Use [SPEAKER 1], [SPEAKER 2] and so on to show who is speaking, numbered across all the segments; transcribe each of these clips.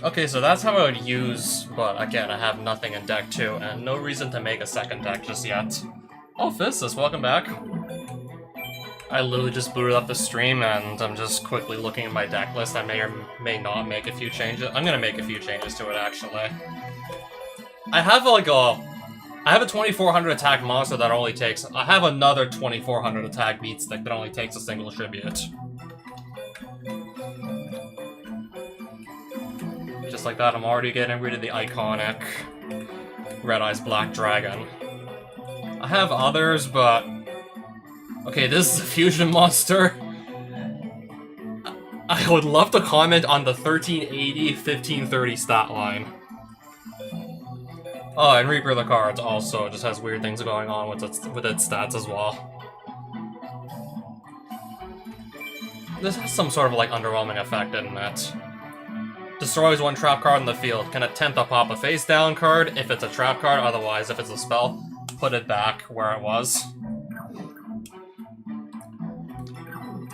[SPEAKER 1] Okay, so that's how I would use, but again, I have nothing in deck 2, and no reason to make a second deck just yet. Oh, Physis, welcome back. I literally just booted up the stream, and I'm just quickly looking at my deck list. I may or may not make a few changes. I'm gonna make a few changes to it, actually. I have, like, I have a 2400 attack monster that only takes... I have another 2400 attack beat stick that only takes a single tribute. Just like that, I'm already getting rid of the iconic Red Eyes Black Dragon. I have others, but... Okay, this is a fusion monster. I would love to comment on the 1380, 1530 stat line. Oh, and Reaper of the Cards also just has weird things going on with its stats as well. This has some sort of, like, underwhelming effect, isn't it? Destroys one trap card in the field. Can attempt to pop a face down card if it's a trap card, otherwise, if it's a spell, put it back where it was.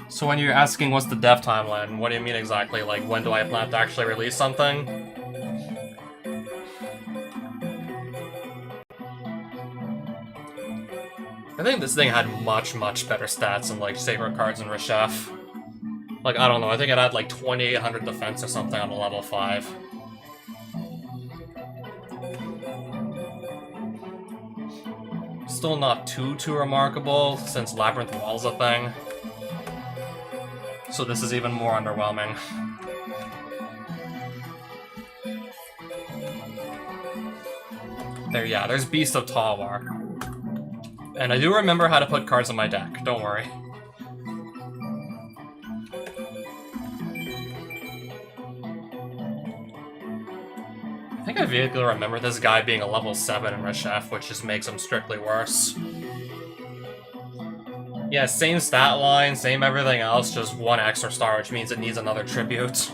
[SPEAKER 1] So when you're asking what's the dev timeline, what do you mean exactly? Like, when do I plan to actually release something? I think this thing had much, much better stats than, like, Sacred Cards and Reshef. Like, I don't know, I think it had, like, 2800 defense or something on a level 5. Still not too remarkable, since Labyrinth Wall's a thing. So this is even more underwhelming. Yeah, there's Beast of Talwar. And I do remember how to put cards in my deck, don't worry. I think I vaguely remember this guy being a level 7 in Reshef, which just makes him strictly worse. Yeah, same stat line, same everything else, just one extra star, which means it needs another tribute.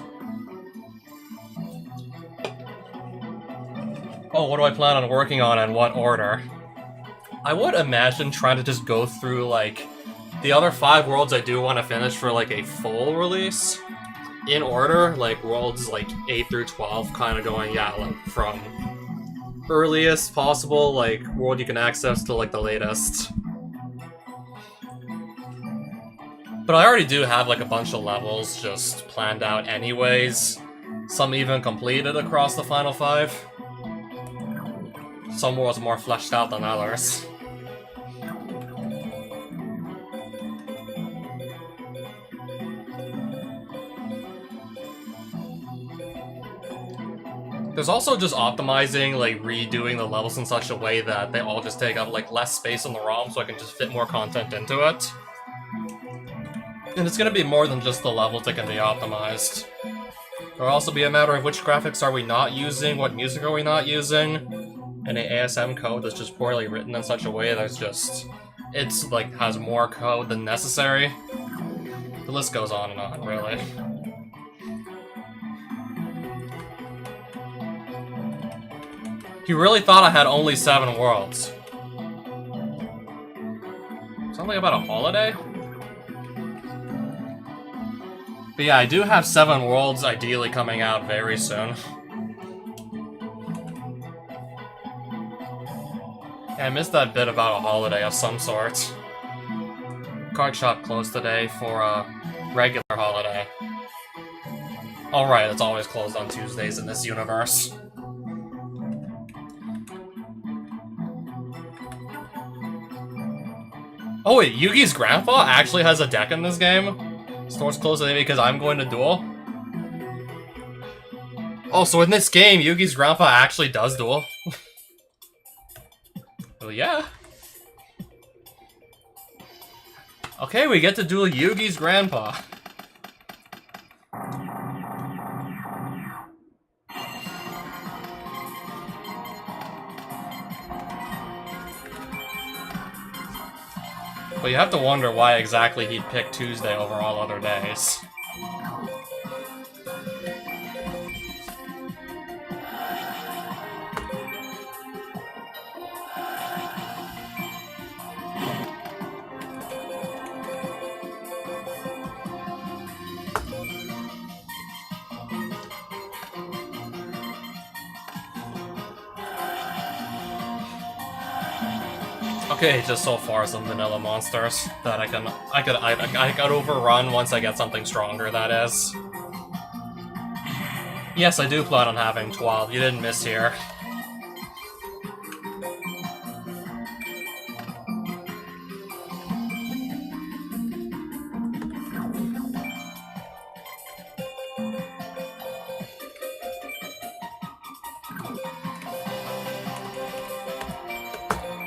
[SPEAKER 1] Oh, what do I plan on working on and what order? I would imagine trying to just go through, like, the other 5 worlds I do want to finish for, like, a full release. In order, like, worlds, like, 8 through 12, kind of going, yeah, like, from earliest possible, like, world you can access to, like, the latest. But I already do have, like, a bunch of levels just planned out anyways. Some even completed across the final 5. Some worlds more fleshed out than others. There's also just optimizing, like, redoing the levels in such a way that they all just take up, like, less space on the ROM so I can just fit more content into it. And it's gonna be more than just the levels that can be optimized. There'll also be a matter of which graphics are we not using, what music are we not using, and an ASM code that's just poorly written in such a way that's just... it's, like, has more code than necessary. The list goes on and on, really. He really thought I had only 7 worlds. Something about a holiday? But yeah, I do have 7 worlds ideally coming out very soon. Yeah, I missed that bit about a holiday of some sort. Card shop closed today for a regular holiday. Alright, it's always closed on Tuesdays in this universe. Oh wait, Yugi's grandpa actually has a deck in this game? Store's closed today because I'm going to duel? Oh, so in this game, Yugi's grandpa actually does duel? Well, yeah. Okay, we get to duel Yugi's grandpa. But you have to wonder why exactly he'd pick Tuesday over all other days. Okay, just so far some vanilla monsters that I could overrun once I get something stronger, that is. Yes, I do plan on having 12. You didn't miss here.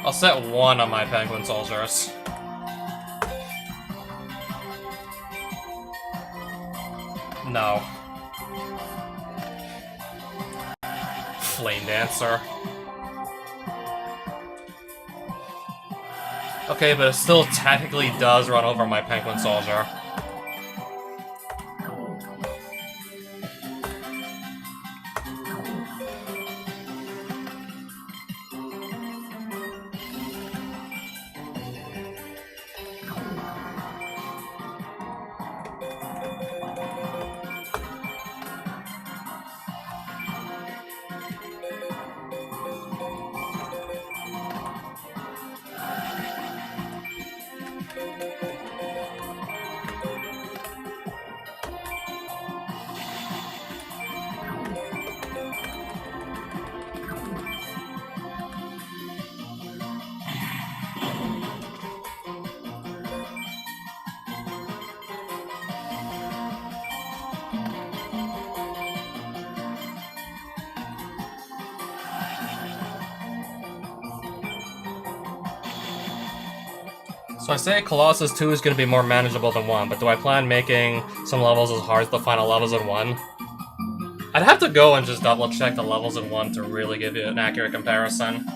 [SPEAKER 1] I'll set 1 on my penguin soldiers. No. Flame Dancer. Okay, but it still technically does run over my penguin soldier. So I say Colossus 2 is going to be more manageable than 1, but do I plan making some levels as hard as the final levels in 1? I'd have to go and just double check the levels in 1 to really give you an accurate comparison.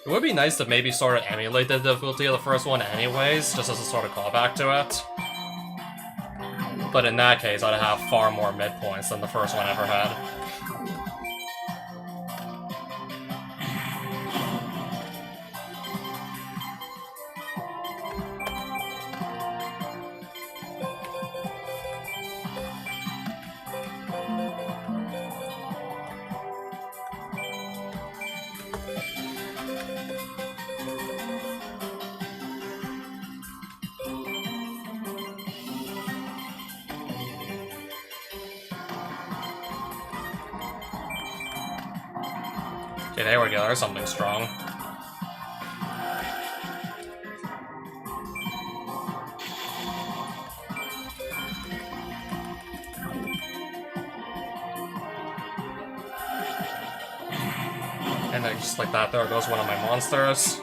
[SPEAKER 1] It would be nice to maybe sort of emulate the difficulty of the first one anyways, just as a sort of callback to it. But in that case, I'd have far more midpoints than the first one ever had. Okay, there we go, there's something strong. And then just like that, there goes one of my monsters.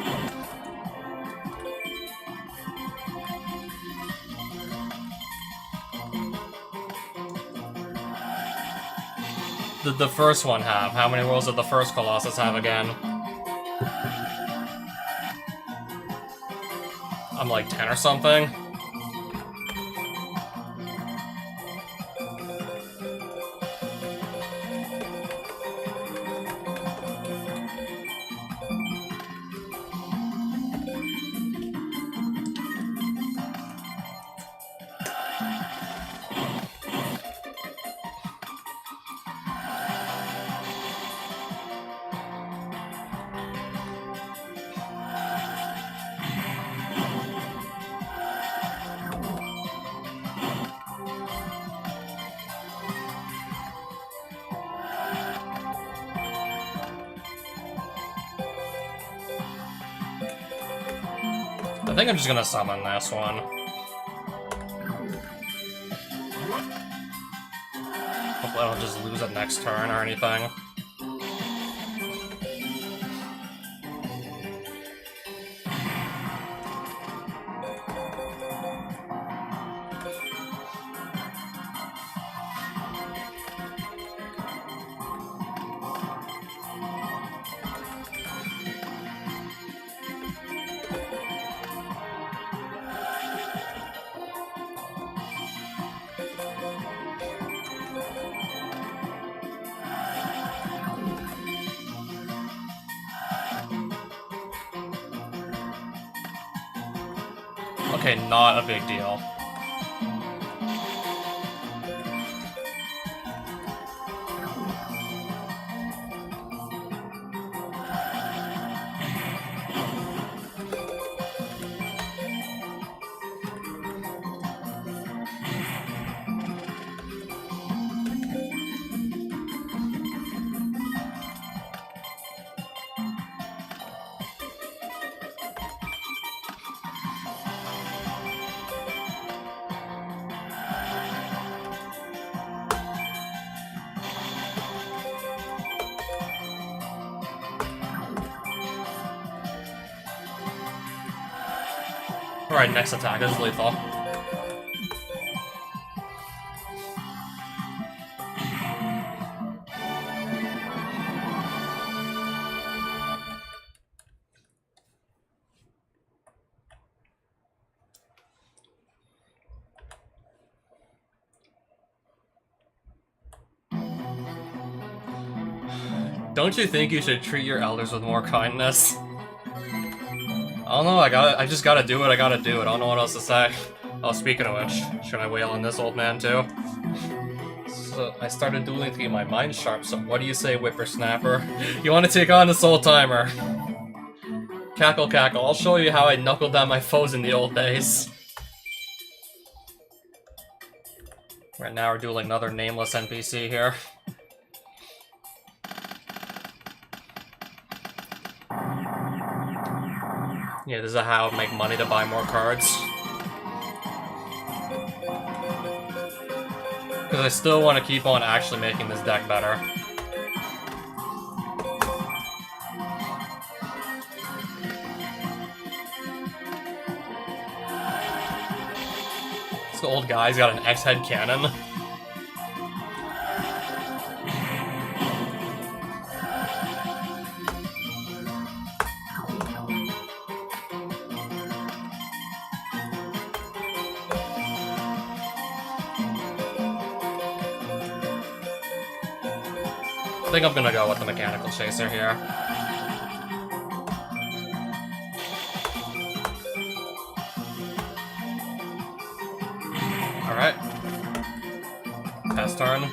[SPEAKER 1] Did the first one have? How many worlds did the first Colossus have again? I'm like 10 or something. I think I'm just gonna summon this one. Hopefully I don't just lose it next turn or anything. Okay, not a big deal. Alright, next attack is lethal. Don't you think you should treat your elders with more kindness? I don't know, I just gotta do it, I gotta do it. I don't know what else to say. Oh, speaking of which, should I wail on this old man too? So, I started dueling to get my mind sharp, so what do you say, whippersnapper? You wanna take on this old timer? Cackle, cackle, I'll show you how I knuckled down my foes in the old days. Right now we're dueling another nameless NPC here. Yeah, this is how I make money to buy more cards. Because I still want to keep on actually making this deck better. This old guy's got an X-head cannon. I think I'm gonna go with the Mechanical Chaser here. Alright. Pass turn.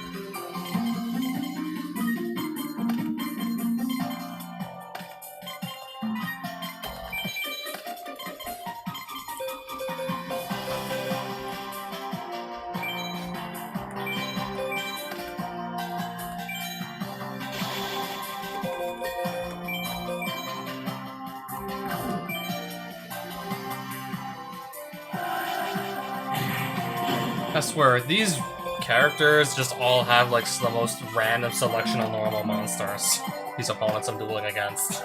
[SPEAKER 1] I swear, these characters just all have like the most random selection of normal monsters. These opponents I'm dueling against.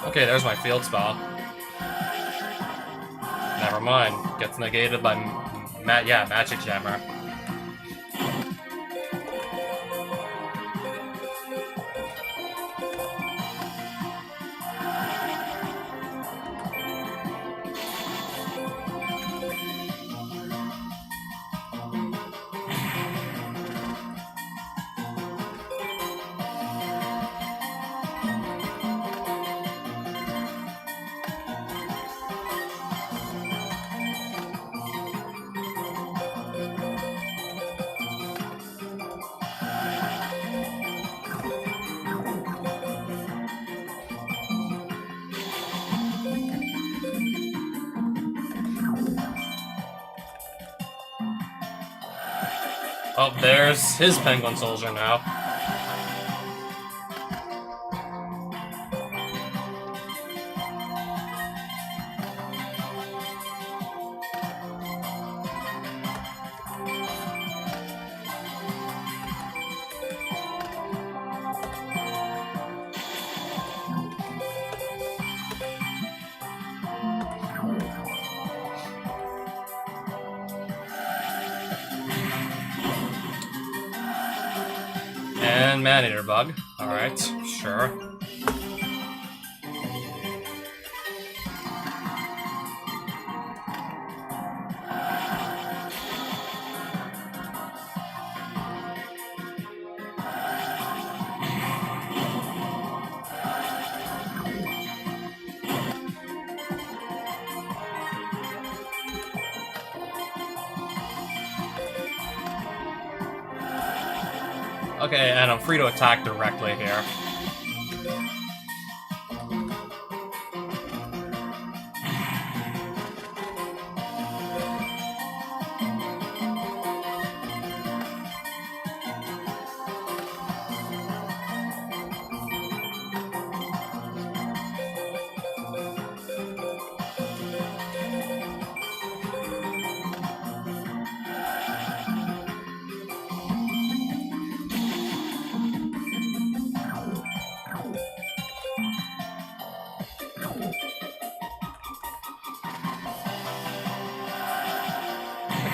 [SPEAKER 1] Okay, there's my field spell. Never mind. Gets negated by Magic Jammer. Oh, there's his Penguin Soldier now. And Maneater Bug. Alright, sure. Okay, and I'm free to attack directly here.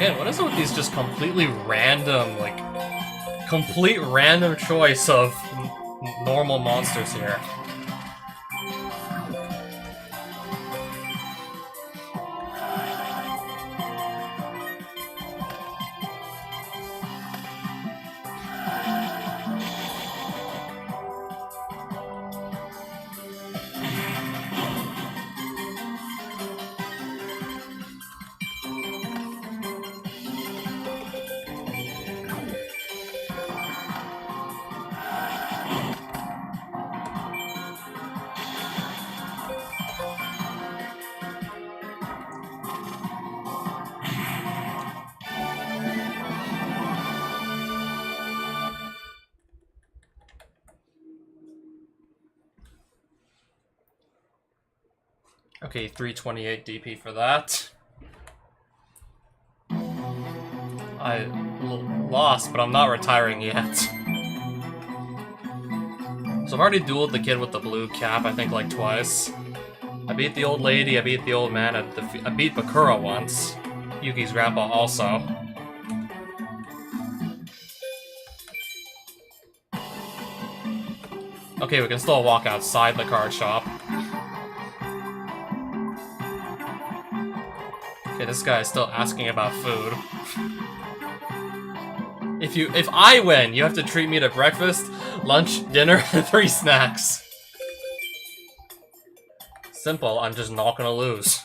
[SPEAKER 1] Again, what is it with these just completely random, like, complete random choice of normal monsters here? Okay, 328 DP for that. I lost, but I'm not retiring yet. So I've already dueled the kid with the blue cap, I think, like twice. I beat the old lady, I beat the old man, I beat Bakura once. Yuki's grandpa also. Okay, we can still walk outside the card shop. Okay, this guy is still asking about food. If I win, you have to treat me to breakfast, lunch, dinner, and 3 snacks. Simple, I'm just not gonna lose.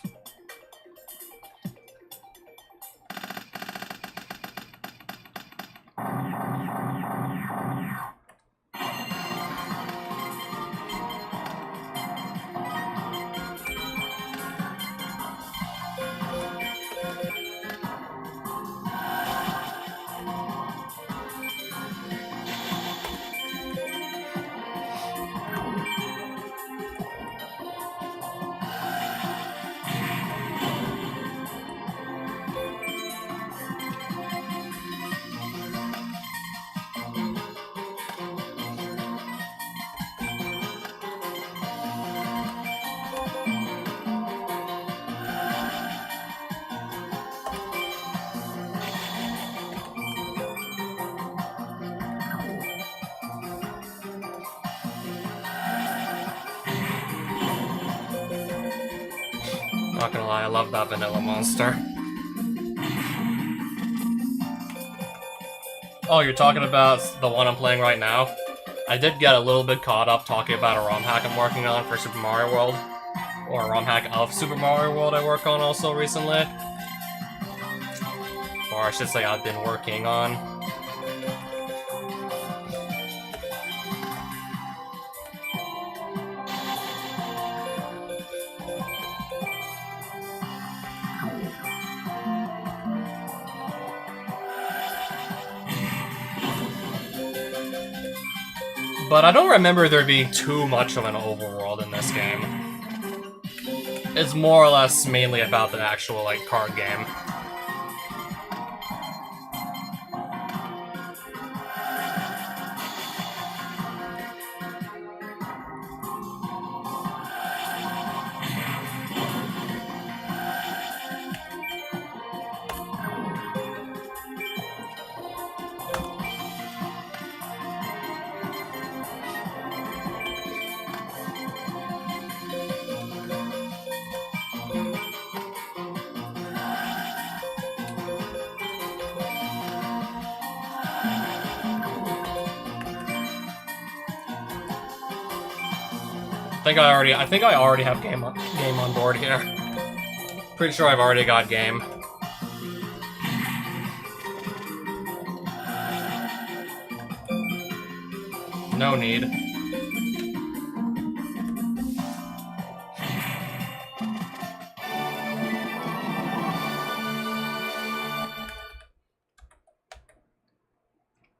[SPEAKER 1] Not gonna lie, I love that vanilla monster. Oh, you're talking about the one I'm playing right now? I did get a little bit caught up talking about a ROM hack I'm working on for Super Mario World. Or a ROM hack of Super Mario World I work on also recently. Or I should say I've been working on. But I don't remember there being too much of an overworld in this game. It's more or less mainly about the actual, like, card game. I think I already have game on board here. Pretty sure I've already got game. No need.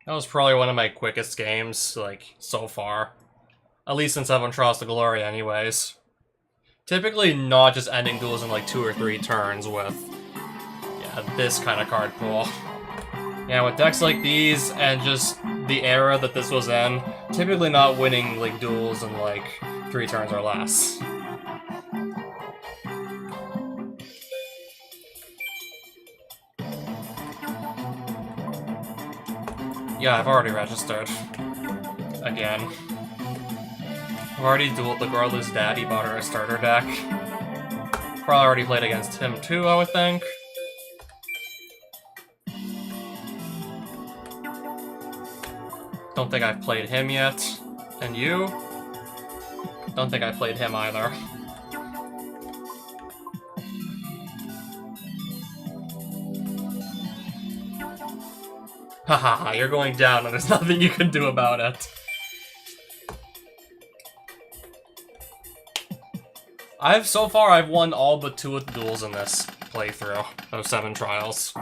[SPEAKER 1] That was probably one of my quickest games, like, so far. At least since Seven Trials to Glory anyways. Typically not just ending duels in like 2 or 3 turns with, yeah, this kind of card pool. Yeah, with decks like these and just the era that this was in, typically not winning like duels in like 3 turns or less. Yeah, I've already registered. Again. I've already dueled the Gorlu's daddy, bought her a starter deck. Probably already played against him too, I would think. Don't think I've played him yet. And you? Don't think I played him either. Haha, you're going down and there's nothing you can do about it. So far I've won all but 2 of the duels in this playthrough of 7 trials.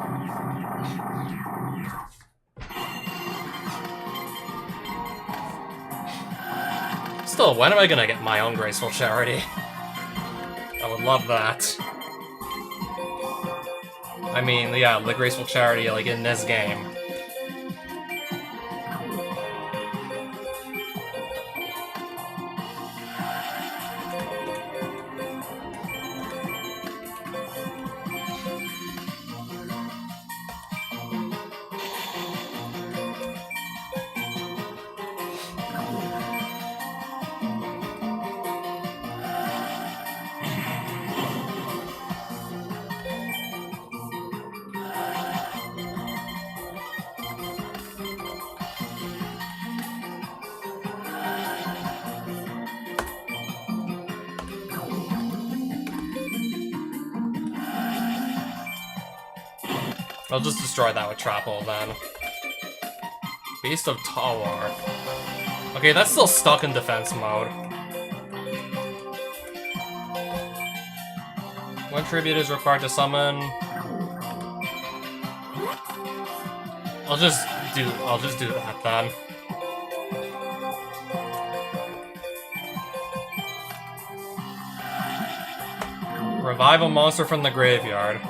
[SPEAKER 1] Still, when am I gonna get my own Graceful Charity? I would love that. I mean, yeah, the Graceful Charity, like, in this game. I'll just destroy that with Trapple then. Beast of Tawar. Okay, that's still stuck in defense mode. When tribute is required to summon... I'll just do that then. Revive a monster from the graveyard.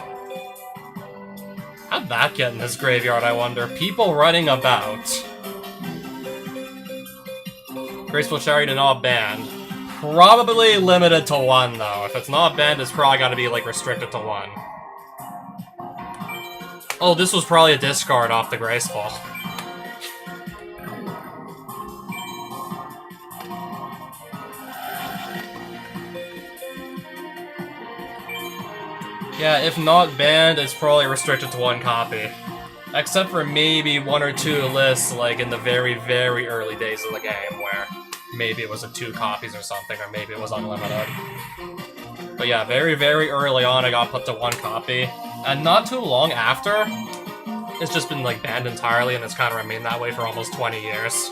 [SPEAKER 1] How'd that get in this graveyard, I wonder? People running about. Graceful Charity not banned. Probably limited to 1, though. If it's not banned, it's probably gotta be, like, restricted to 1. Oh, this was probably a discard off the Graceful. Yeah, if not banned, it's probably restricted to 1 copy. Except for maybe 1 or 2 lists, like in the very, very early days of the game, where maybe it was a 2 copies or something, or maybe it was unlimited. But yeah, very, very early on, it got put to 1 copy. And not too long after, it's just been like banned entirely, and it's kind of remained that way for almost 20 years.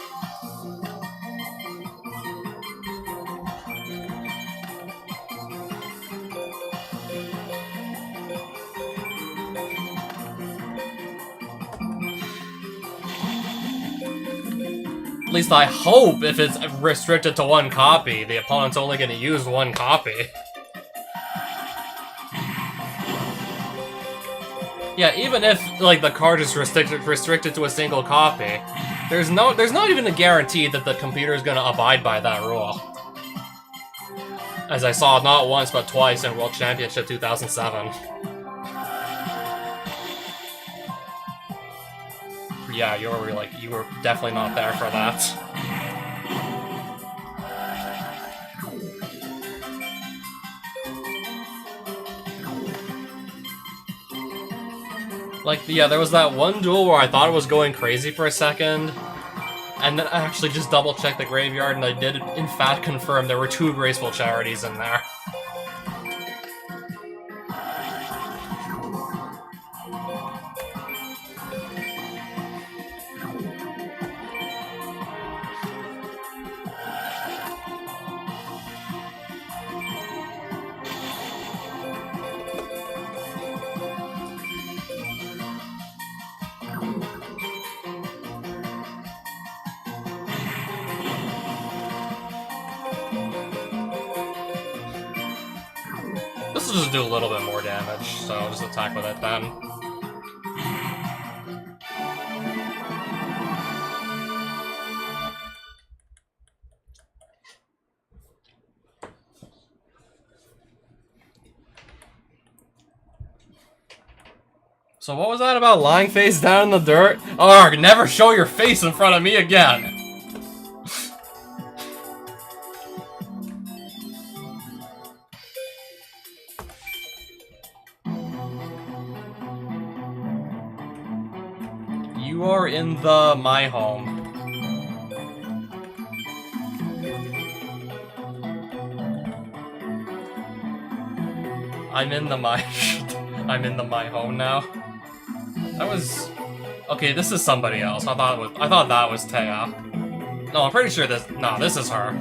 [SPEAKER 1] At least I hope if it's restricted to 1 copy, the opponent's only going to use 1 copy. Yeah, even if like the card is restricted to a single copy, there's not even a guarantee that the computer is going to abide by that rule. As I saw not once but twice in World Championship 2007. Yeah, you were definitely not there for that. Like, yeah, there was that one duel where I thought it was going crazy for a second, and then I actually just double-checked the graveyard, and I did, in fact, confirm there were 2 Graceful Charities in there. This will just do a little bit more damage, so I'll just attack with it then. So what was that about lying face down in the dirt? Arg, never show your face in front of me again! You are in the my home. I'm in the my home now. That was... Okay, this is somebody else. I thought that was Taya. No, I'm pretty sure this... No, this is her.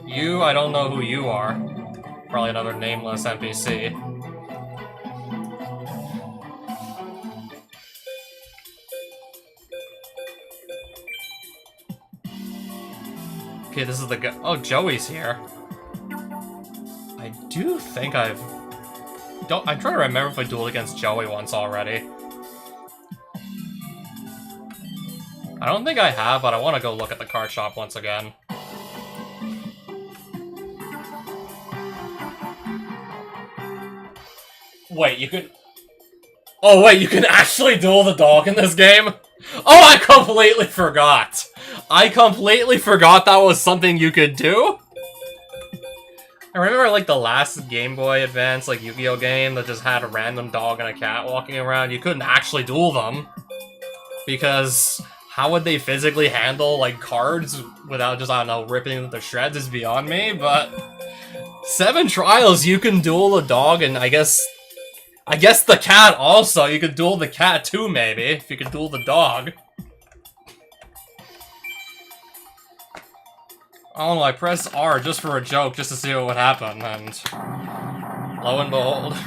[SPEAKER 1] You, I don't know who you are. Probably another nameless NPC. Okay, this is the guy... Oh, Joey's here. I do think I'm trying to remember if I dueled against Joey once already. I don't think I have, but I want to go look at the card shop once again. Wait, you can... Oh wait, you can actually duel the dog in this game? Oh, I completely forgot! I completely forgot that was something you could do? I remember, like, the last Game Boy Advance, like, Yu-Gi-Oh! Game that just had a random dog and a cat walking around. You couldn't actually duel them. Because how would they physically handle, like, cards without just, I don't know, ripping them to shreds is beyond me, but... 7 trials, you can duel a dog, and I guess the cat also. You could duel the cat too, maybe, if you could duel the dog. I don't know, I pressed R just for a joke, just to see what would happen, and... lo and behold...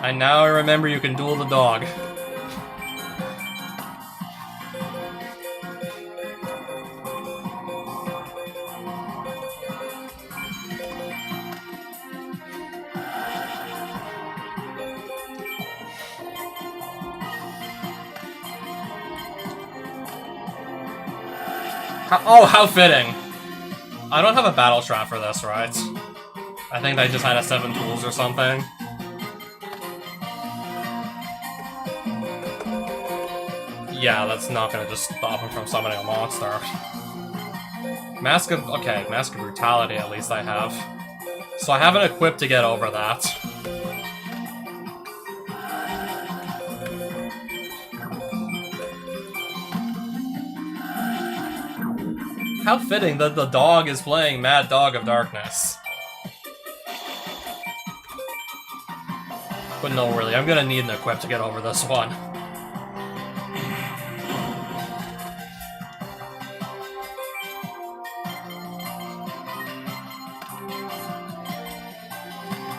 [SPEAKER 1] And now I remember you can duel the dog. How fitting. I don't have a battle strat for this, right? I think they just had a 7 tools or something. Yeah, that's not gonna just stop him from summoning a monster. Mask of Brutality at least I have. So I haven't equipped to get over that. How fitting that the dog is playing Mad Dog of Darkness. But no, really, I'm gonna need an equip to get over this one.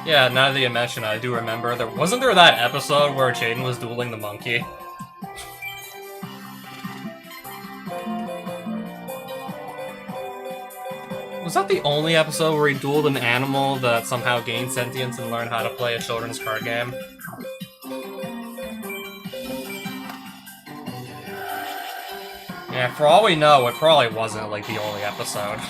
[SPEAKER 1] Yeah, now that you mention it, I do remember. Wasn't there that episode where Jaden was dueling the monkey? Was that the only episode where he dueled an animal that somehow gained sentience and learned how to play a children's card game? Yeah, for all we know, it probably wasn't, like, the only episode.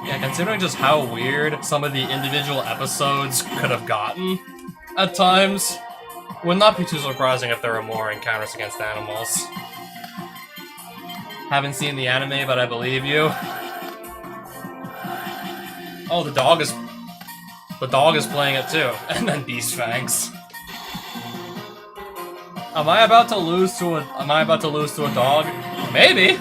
[SPEAKER 1] Yeah, considering just how weird some of the individual episodes could have gotten at times, would not be too surprising if there were more encounters against animals. Haven't seen the anime, but I believe you. Oh, the dog is playing it too. And then Beast Fangs. Am I about to lose to a dog? Maybe.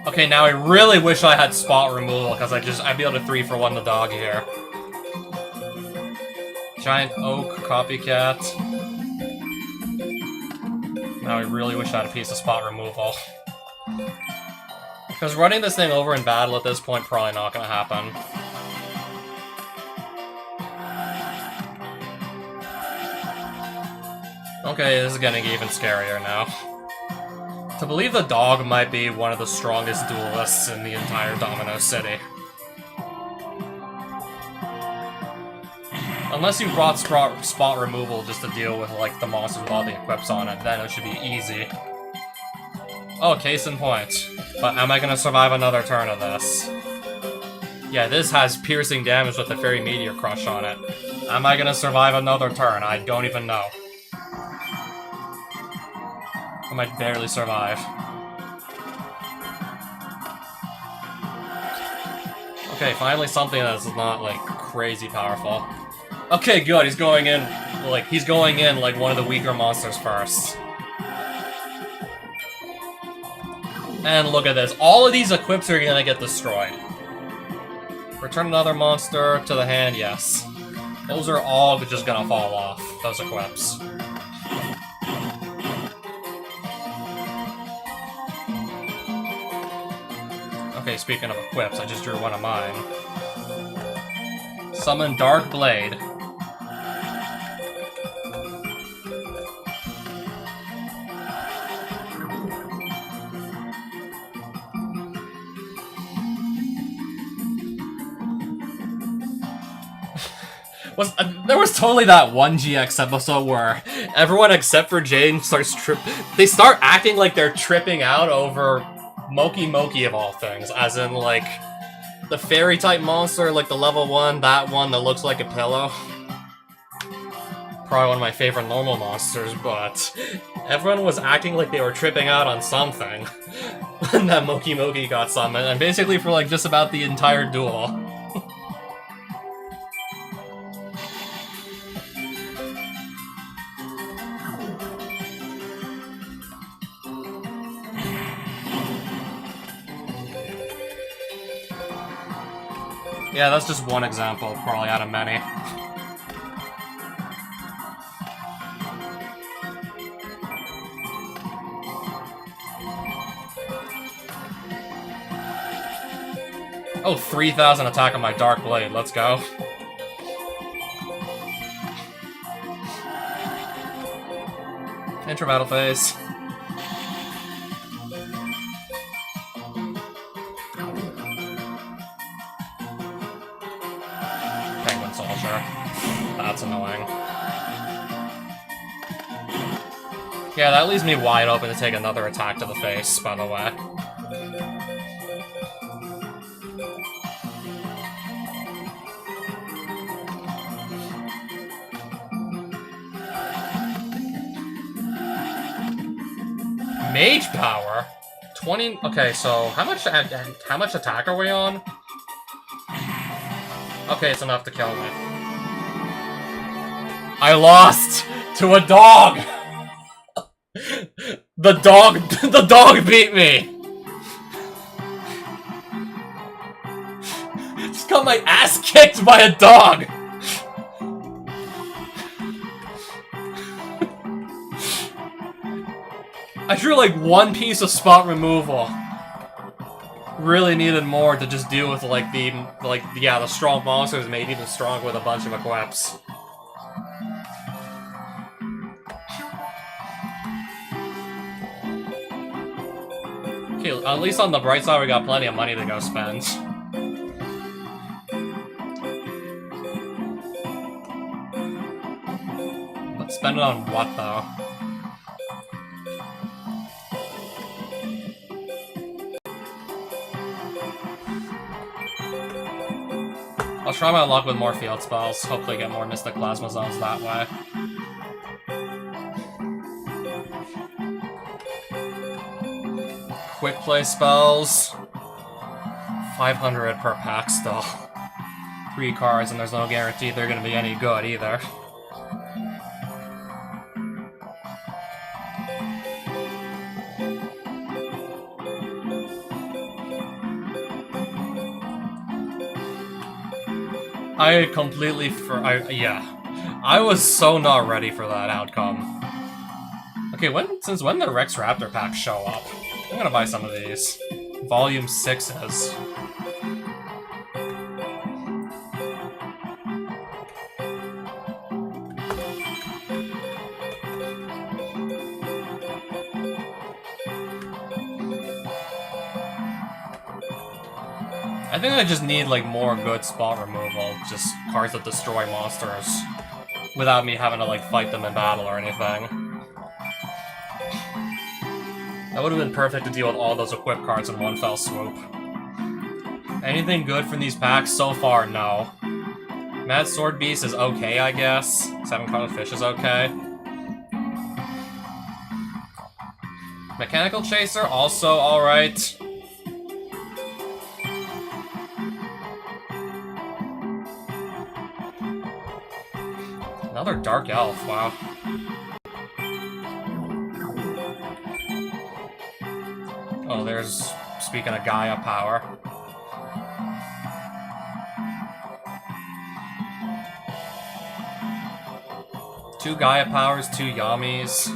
[SPEAKER 1] Okay, now I really wish I had spot removal, because I'd be able to 3-for-1 the dog here. Giant Oak, Copycat. Now I really wish I had a piece of spot removal. Because running this thing over in battle at this point, probably not gonna happen. Okay, this is getting even scarier now. To believe the dog might be one of the strongest duelists in the entire Domino City. Unless you brought spot removal just to deal with, like, the monsters with all the equips on it, then it should be easy. Oh, case in point. But am I gonna survive another turn of this? Yeah, this has piercing damage with the Fairy Meteor Crush on it. Am I gonna survive another turn? I don't even know. I might barely survive. Okay, finally something that's not, like, crazy powerful. Okay, good, he's going in, like, one of the weaker monsters first. And look at this, all of these equips are gonna get destroyed. Return another monster to the hand, yes. Those are all just gonna fall off, those equips. Okay, speaking of equips, I just drew one of mine. Summon Dark Blade. There was totally that one GX episode where everyone except for Jane they start acting like they're tripping out over Moki Moki of all things, as in, like, the fairy type monster, like the level 1, that one that looks like a pillow. Probably one of my favorite normal monsters, but everyone was acting like they were tripping out on something when that Moki Moki got summoned, and basically for, like, just about the entire duel. Yeah, that's just one example, probably out of many. Oh, 3,000 attack on my Dark Blade, let's go. Intro battle phase. That's annoying. Yeah, that leaves me wide open to take another attack to the face, by the way. Mage power? 20... Okay, so how much attack are we on? Okay, it's enough to kill me. I lost to a dog! The dog beat me! Just got my ass kicked by a dog! I drew like one piece of spot removal. Really needed more to just deal with like the strong monsters made even stronger with a bunch of equips. Okay, at least on the bright side we got plenty of money to go spend. But spend it on what though? I'll try my luck with more field spells, hopefully get more Mystic Plasma Zones that way. Quick play spells. 500 per pack still. 3 cards, and there's no guarantee they're gonna be any good either. I completely I was so not ready for that outcome. Okay, since when the Rex Raptor packs show up? I'm gonna buy some of these. Volume 6s. I think I just need, like, more good spot removal. Just cards that destroy monsters. Without me having to, like, fight them in battle or anything. That would have been perfect to deal with all those equipped cards in one fell swoop. Anything good from these packs? So far, no. Mad Sword Beast is okay, I guess. Seven-Colored Fish is okay. Mechanical Chaser, also alright. Another Dark Elf, wow. Oh, there's, speaking of Gaia power. Two Gaia powers, two Yamis.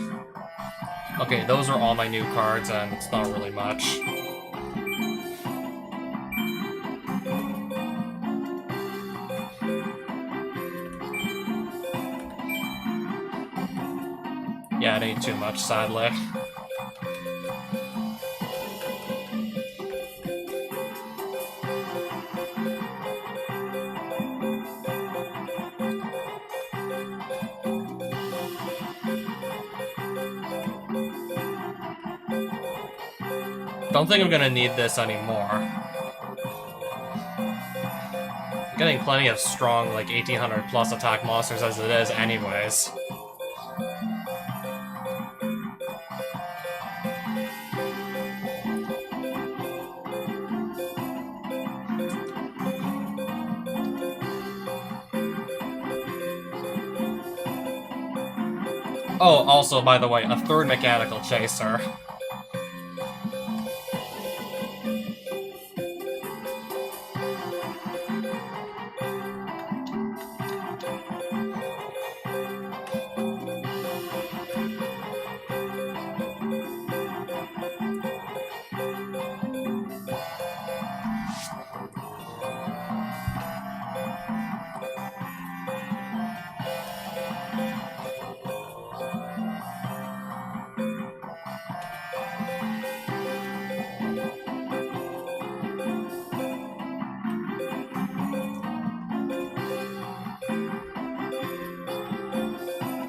[SPEAKER 1] Okay, those are all my new cards, and it's not really much. Yeah, it ain't too much, sadly. Don't think I'm gonna need this anymore. I'm getting plenty of strong, like, 1800 plus attack monsters as it is anyways. Oh, also, by the way, a third Mechanical Chaser.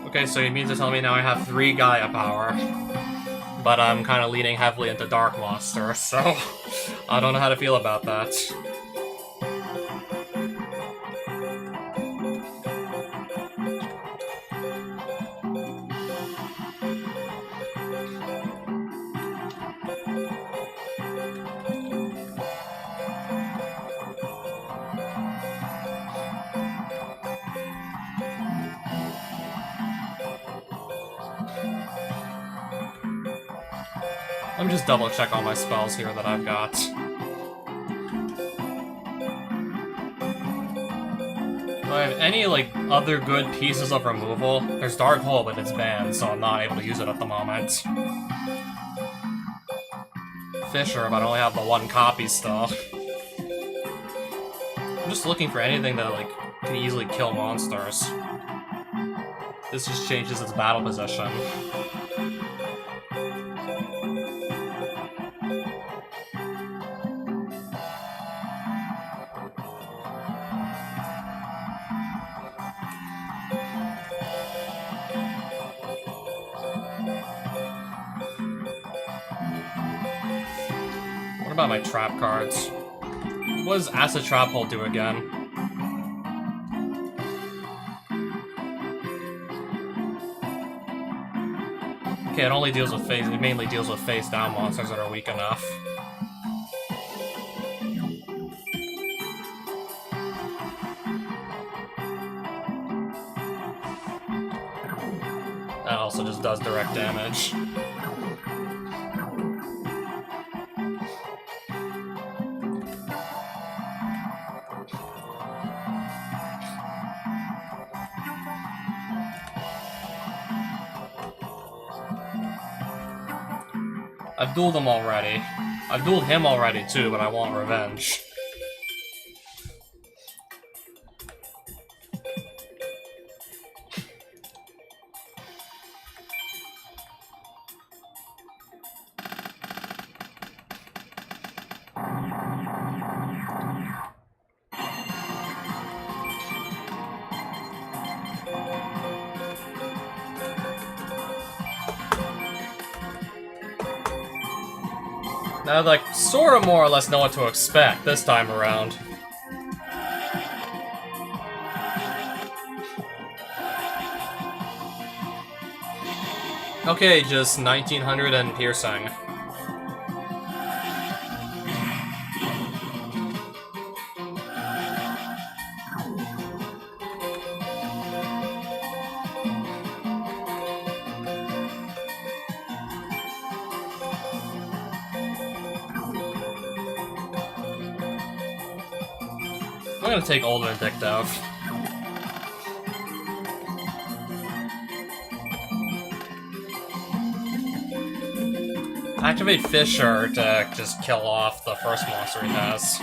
[SPEAKER 1] Okay, so you mean to tell me now I have 3 Gaia power. But I'm kind of leaning heavily into Dark Monster, so I don't know how to feel about that. Let me just double check all my spells here that I've got. Do I have any, like, other good pieces of removal? There's Dark Hole, but it's banned, so I'm not able to use it at the moment. Fisher, but I only have the 1 copy still. I'm just looking for anything that, like, can easily kill monsters. This just changes its battle position. What about my trap cards? What does Acid Trap Hole do again? Okay, it only deals with face. It mainly deals with face-down monsters that are weak enough. That also just does direct damage. I've dueled him already. I've dueled him already too, but I want revenge. Now, like, sort of more or less know what to expect this time around. Okay, just 1900 and piercing. I'm gonna take Old Vindictive. Activate Fissure to just kill off the first monster he has.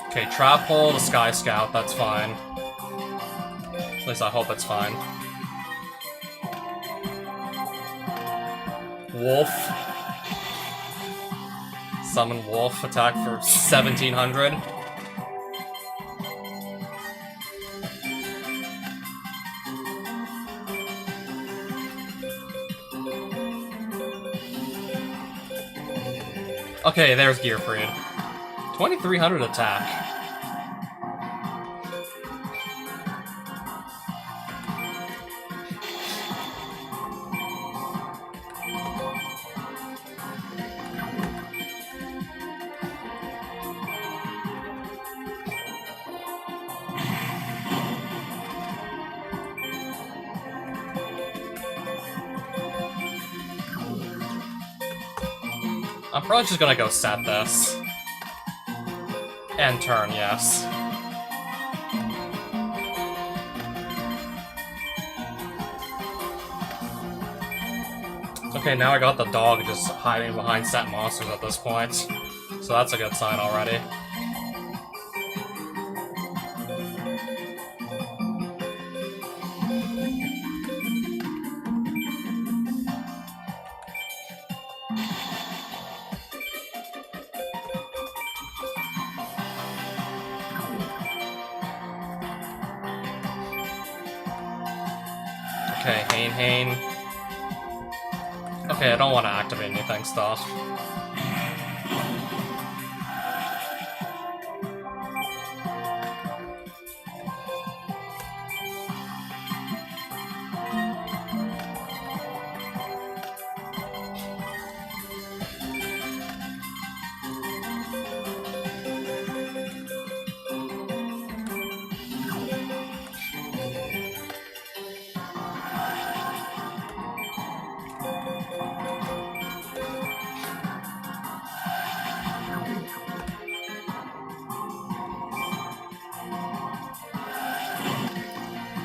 [SPEAKER 1] Okay, Trap Hole the Sky Scout, that's fine. At least I hope it's fine. Wolf. Summon Wolf, attack for 1700. Okay, there's Gearfried. 2300 attack. I'm probably just gonna go set this. End turn, yes. Okay, now I got the dog just hiding behind set monsters at this point. So that's a good sign already. Okay, Hane. Okay, I don't want to activate anything still.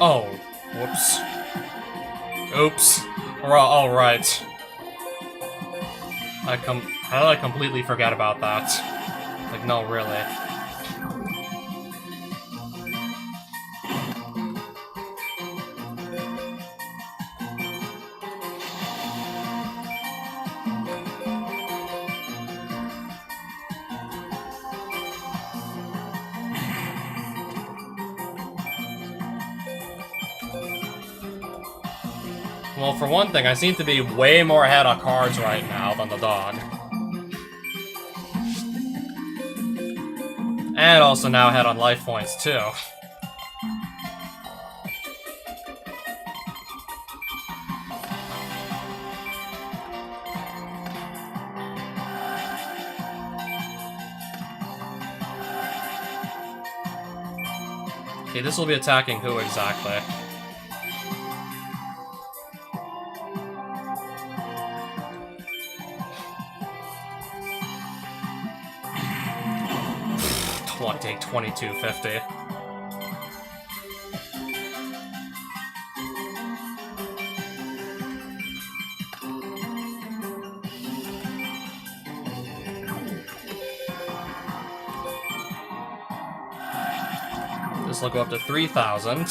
[SPEAKER 1] Oh, whoops. Oops. Alright. How did I completely forget about that? Like, no, really. Well, for one thing, I seem to be way more ahead on cards right now than the dog. And also now ahead on life points, too. Okay, this will be attacking who exactly? Take 2250. This will go up to 3000.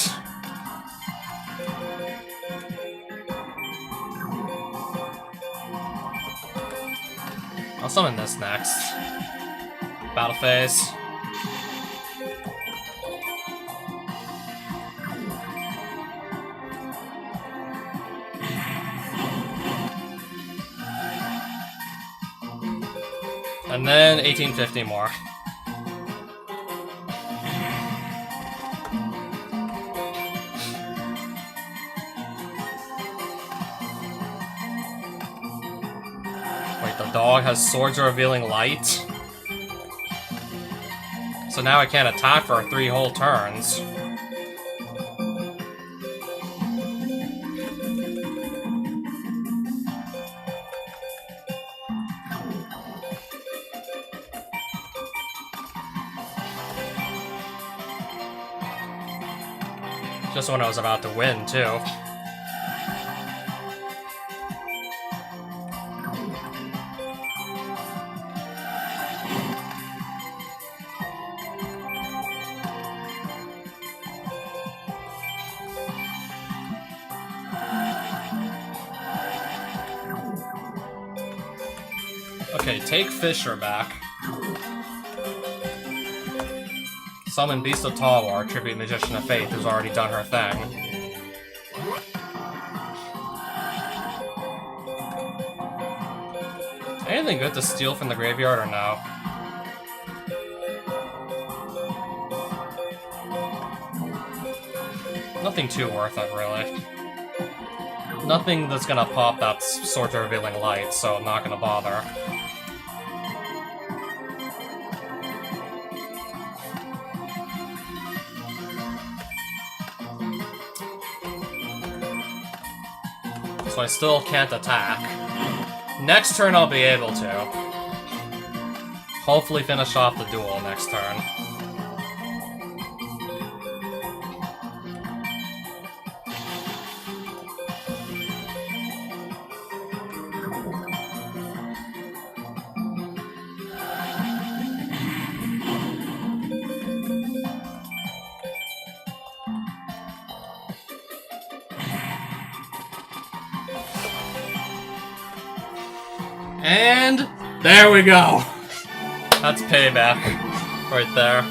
[SPEAKER 1] I'll summon this next. Battle phase. And then 1850 more. Wait, the dog has Swords of Revealing Light? So now I can't attack for 3 whole turns. Just when I was about to win, too. Okay, take Fisher back. Summon Beast of Talwar, tribute Magician of Faith, who's already done her thing. Anything good to steal from the graveyard or no? Nothing too worth it, really. Nothing that's gonna pop that Swords of Revealing Light, so I'm not gonna bother. So I still can't attack. Next turn I'll be able to. Hopefully finish off the duel next turn. And there we go. That's payback right there.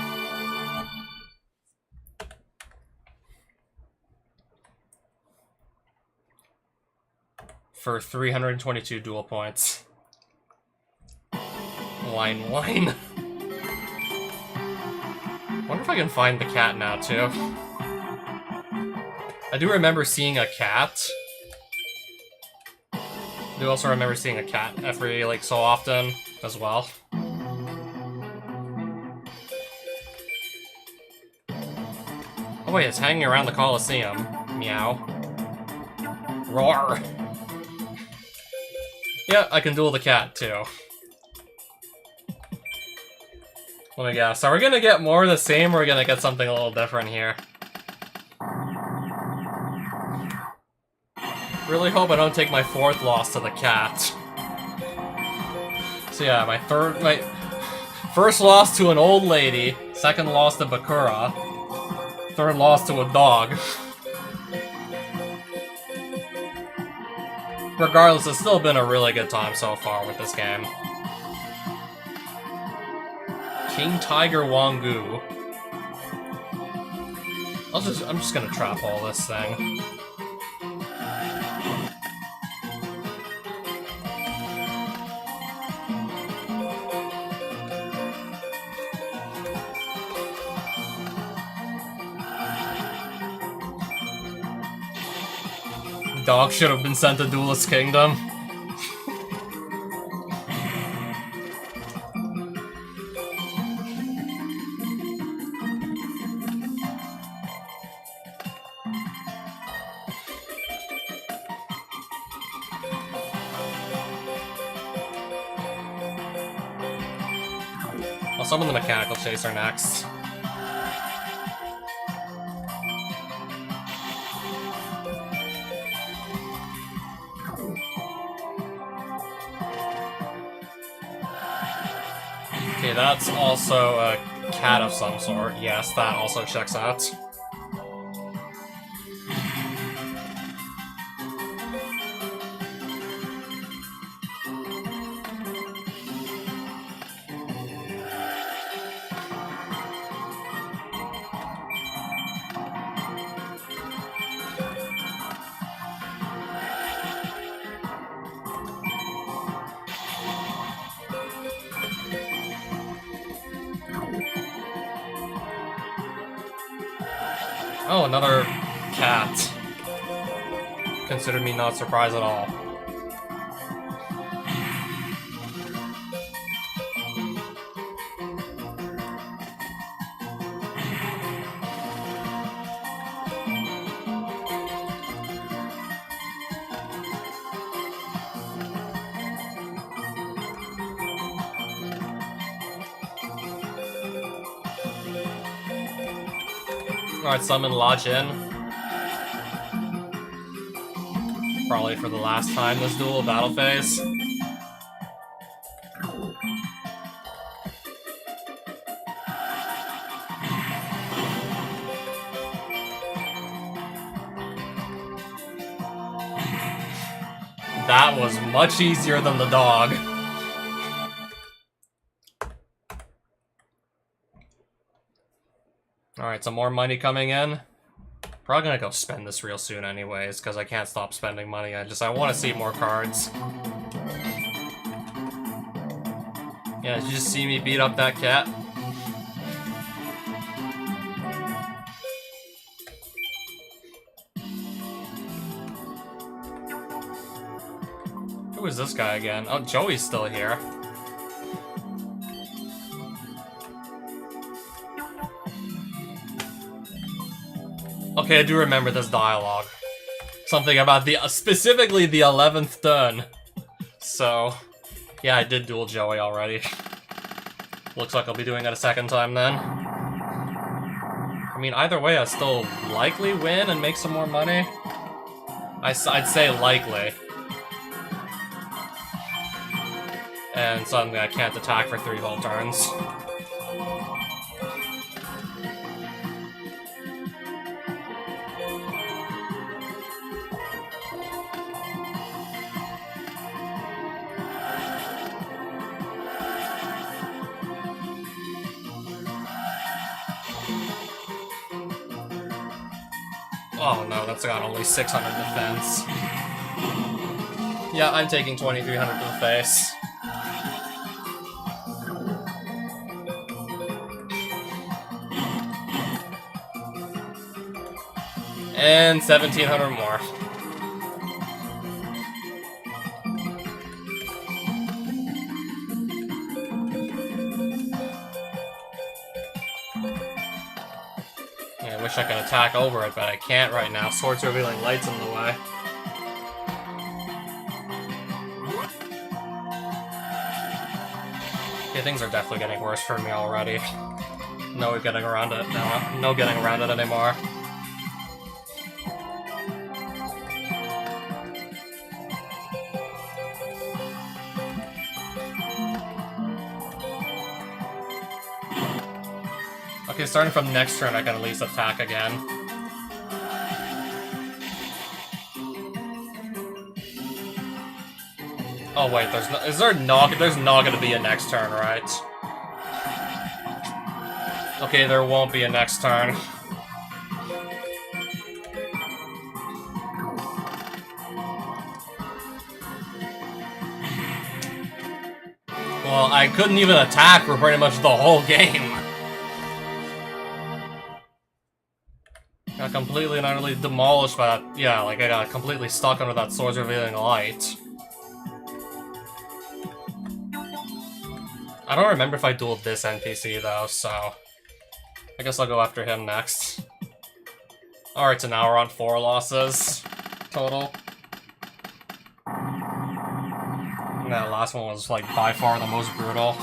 [SPEAKER 1] For 322 duel points. Wine. Wonder if I can find the cat now, too. I do remember seeing a cat. I do also remember seeing a cat every, like, so often as well. Oh wait, it's hanging around the Colosseum. Meow. Roar! Yeah, I can duel the cat, too. Let me guess. Are we gonna get more of the same, or are we gonna get something a little different here? Really hope I don't take my 4th loss to the cat. So yeah, my first loss to an old lady, 2nd loss to Bakura, 3rd loss to a dog. Regardless, it's still been a really good time so far with this game. King Tiger Wangu. I'm just gonna trap all this thing. Dog should have been sent to Duelist Kingdom. I'll summon the Mechanical Chaser next. Okay, that's also a cat of some sort. Yes, that also checks out. Oh, another cat. Consider me not surprised at all. Alright, summon Lajin. Probably for the last time this duel battle phase. That was much easier than the dog. Alright, some more money coming in. Probably gonna go spend this real soon anyways, because I can't stop spending money. I want to see more cards. Yeah, did you just see me beat up that cat? Who is this guy again? Oh, Joey's still here. Okay, I do remember this dialogue. Something about specifically the 11th turn. So, yeah, I did duel Joey already. Looks like I'll be doing it a second time then. I mean, either way, I still likely win and make some more money. I'd say likely. And suddenly I can't attack for 3 whole turns. Oh no, that's got only 600 defense. Yeah, I'm taking 2300 to the face. And 1700 more. Yeah, I wish I could attack over it, but I can't right now. Swords Revealing Light's in the way. Yeah, things are definitely getting worse for me already. No getting around it. No getting around it anymore. Okay, starting from next turn, I can at least attack again. Oh wait, there's not gonna be a next turn, right? Okay, there won't be a next turn. Well, I couldn't even attack for pretty much the whole game. Got completely and utterly demolished by that. Yeah, like I got completely stuck under that Swords Revealing Light. I don't remember if I dueled this NPC though, so I guess I'll go after him next. Alright, so now we're on 4 losses total. And that last one was like by far the most brutal.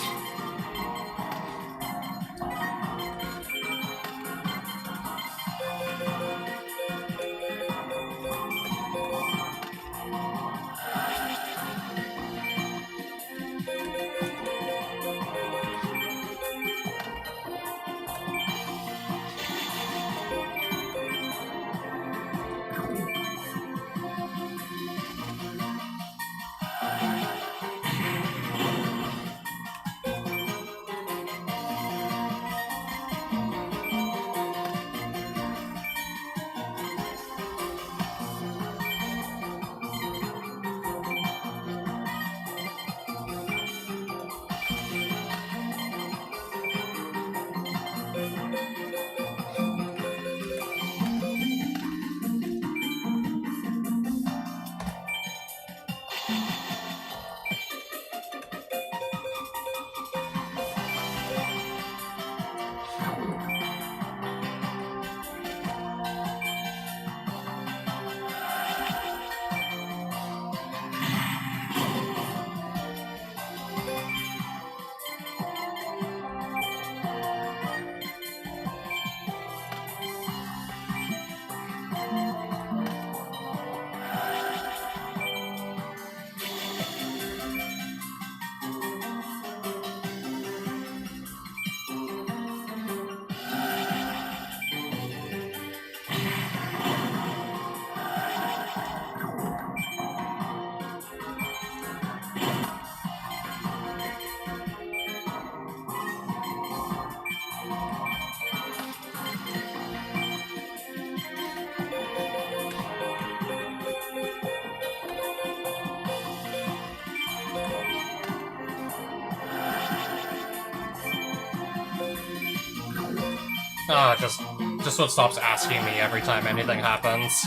[SPEAKER 1] Just so it stops asking me every time anything happens.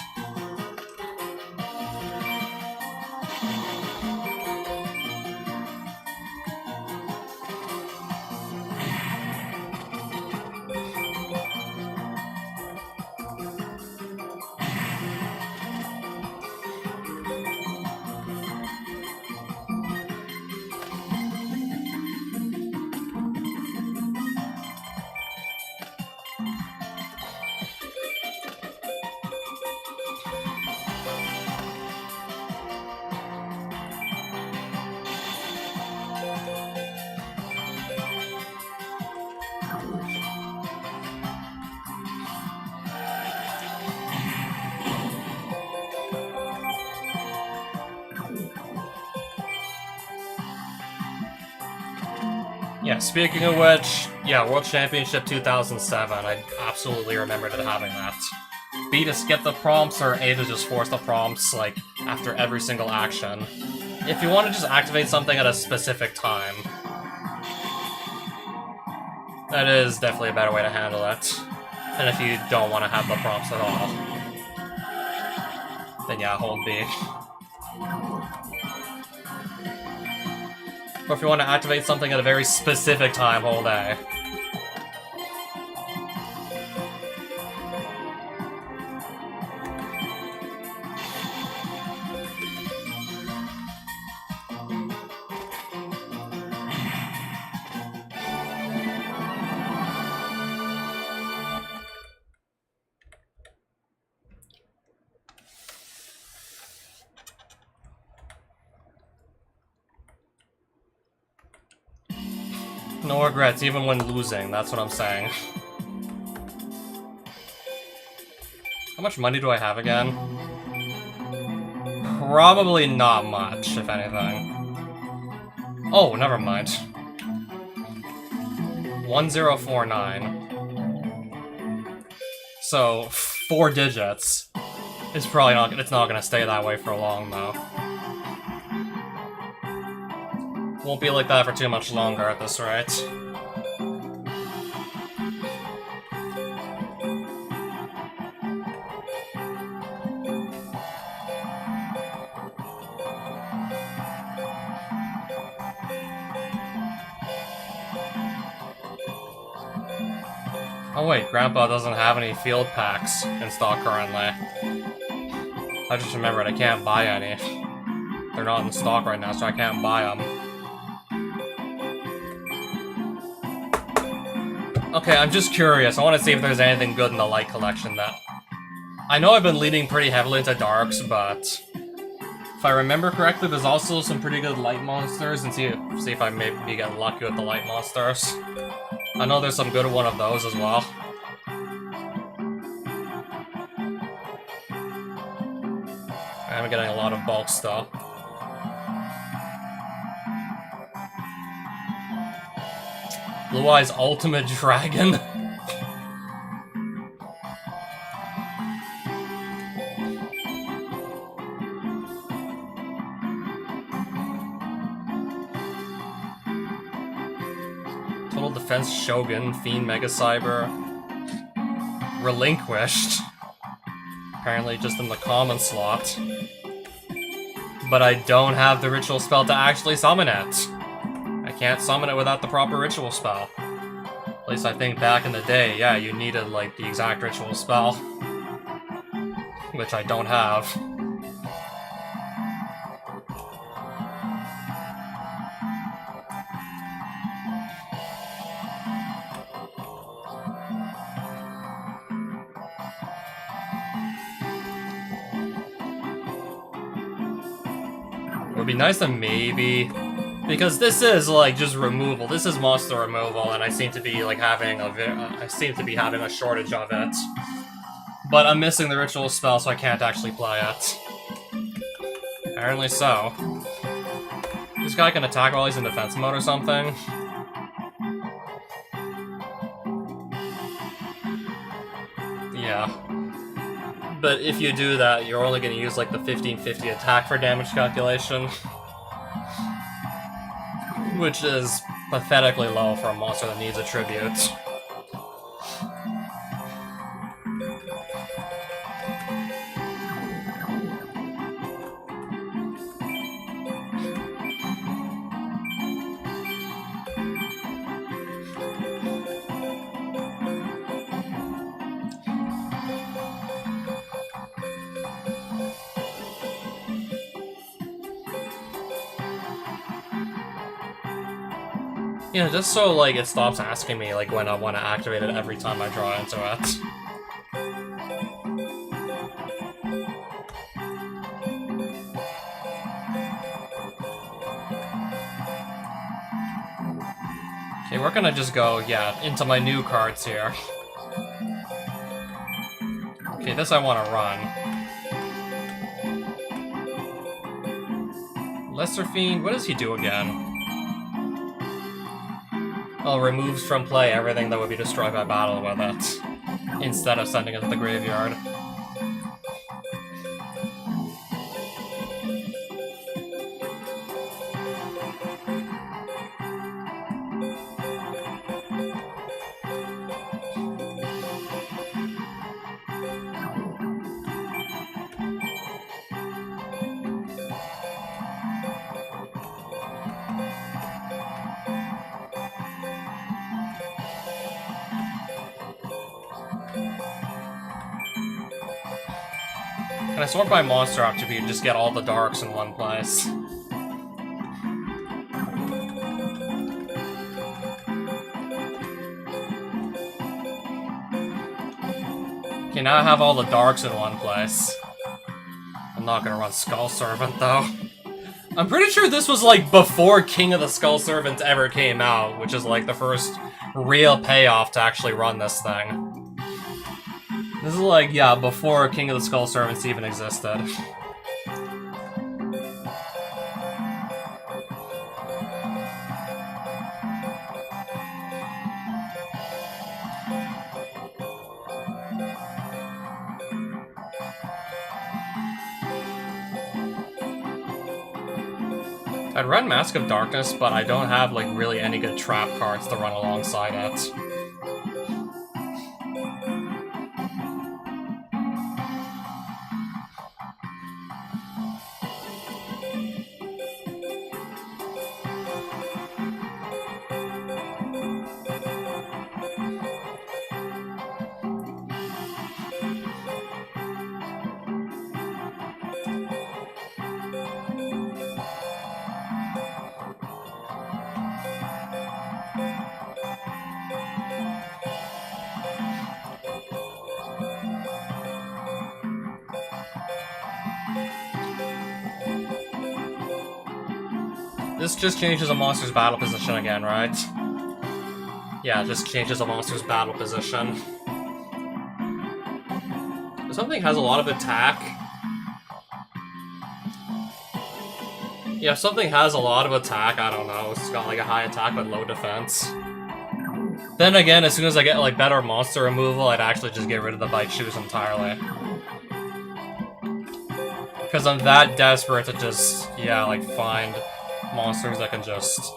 [SPEAKER 1] Yeah, speaking of which, yeah, World Championship 2007, I absolutely remembered it having that. B to skip the prompts, or A to just force the prompts, like, after every single action. If you want to just activate something at a specific time, that is definitely a better way to handle it. And if you don't want to have the prompts at all, then yeah, hold B. Or if you want to activate something at a very specific time, hold A. No regrets, even when losing, that's what I'm saying. How much money do I have again? Probably not much, if anything. Oh, never mind. 1049. So, 4 digits. It's probably not, it's not gonna stay that way for long, though. Won't be like that for too much longer at this rate. Oh wait, Grandpa doesn't have any field packs in stock currently. I just remembered I can't buy any. They're not in stock right now, so I can't buy them. Okay, I'm just curious. I want to see if there's anything good in the light collection that... I know I've been leaning pretty heavily into darks, but... if I remember correctly, there's also some pretty good light monsters, and see if I maybe get lucky with the light monsters. I know there's some good one of those as well. I'm getting a lot of bulk stuff. Blue Eyes Ultimate Dragon. Total Defense Shogun, Fiend Mega Cyber. Relinquished. Apparently just in the common slot. But I don't have the ritual spell to actually summon it. I can't summon it without the proper ritual spell. At least I think back in the day, yeah, you needed, like, the exact ritual spell. Which I don't have. It would be nice to maybe... because this is, like, just removal. This is monster removal, and I seem to be, like, having a shortage of it. But I'm missing the ritual spell, so I can't actually play it. Apparently so. This guy can attack while he's in defense mode or something. Yeah. But if you do that, you're only going to use, like, the 1550 attack for damage calculation. Which is pathetically low for a monster that needs a tribute. Yeah, just so, like, it stops asking me, like, when I want to activate it every time I draw into it. Okay, we're gonna just go, yeah, into my new cards here. Okay, this I want to run. Lesser Fiend, what does he do again? Oh, removes from play everything that would be destroyed by battle with it, instead of sending it to the graveyard. Can I sort by monster attribute and just get all the darks in one place? Okay, now I have all the darks in one place. I'm not gonna run Skull Servant, though. I'm pretty sure this was, like, before King of the Skull Servants ever came out, which is, like, the first real payoff to actually run this thing. This is, like, yeah, before King of the Skull Servants even existed. I'd run Mask of Darkness, but I don't have, like, really any good trap cards to run alongside it. This just changes a monster's battle position again, right? Yeah, it just changes a monster's battle position. If something has a lot of attack... Yeah, if something has a lot of attack, I don't know, it's got like a high attack but low defense. Then again, as soon as I get like better monster removal, I'd actually just get rid of the Bite Shoes entirely. Because I'm that desperate to just, yeah, like find monsters that can just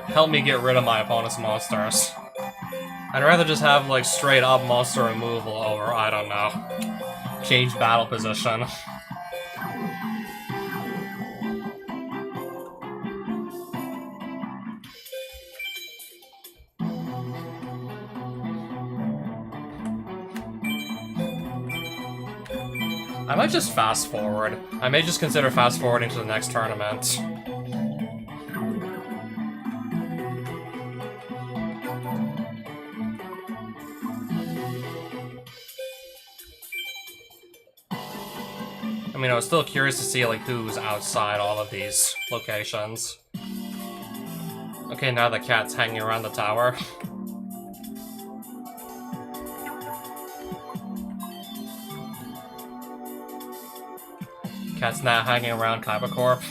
[SPEAKER 1] help me get rid of my opponent's monsters. I'd rather just have like straight up monster removal over, I don't know, change battle position. I might just fast forward. I may just consider fast forwarding to the next tournament. I mean, I was still curious to see like who's outside all of these locations. Okay, now the cat's hanging around the tower. Cat's now hanging around Kaiba Corp.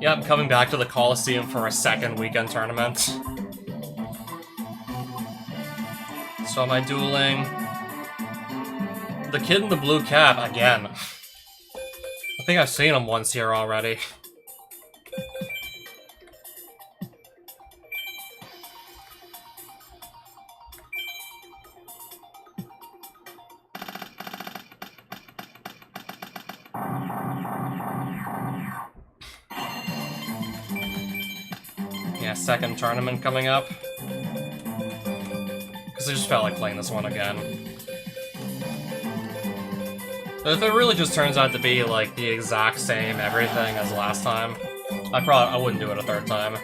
[SPEAKER 1] Yep, I'm coming back to the Coliseum for a second weekend tournament. So am I dueling the kid in the blue cap again? I think I've seen him once here already. a second tournament coming up. Because I just felt like playing this one again. But if it really just turns out to be like the exact same everything as last time, I wouldn't do it a third time.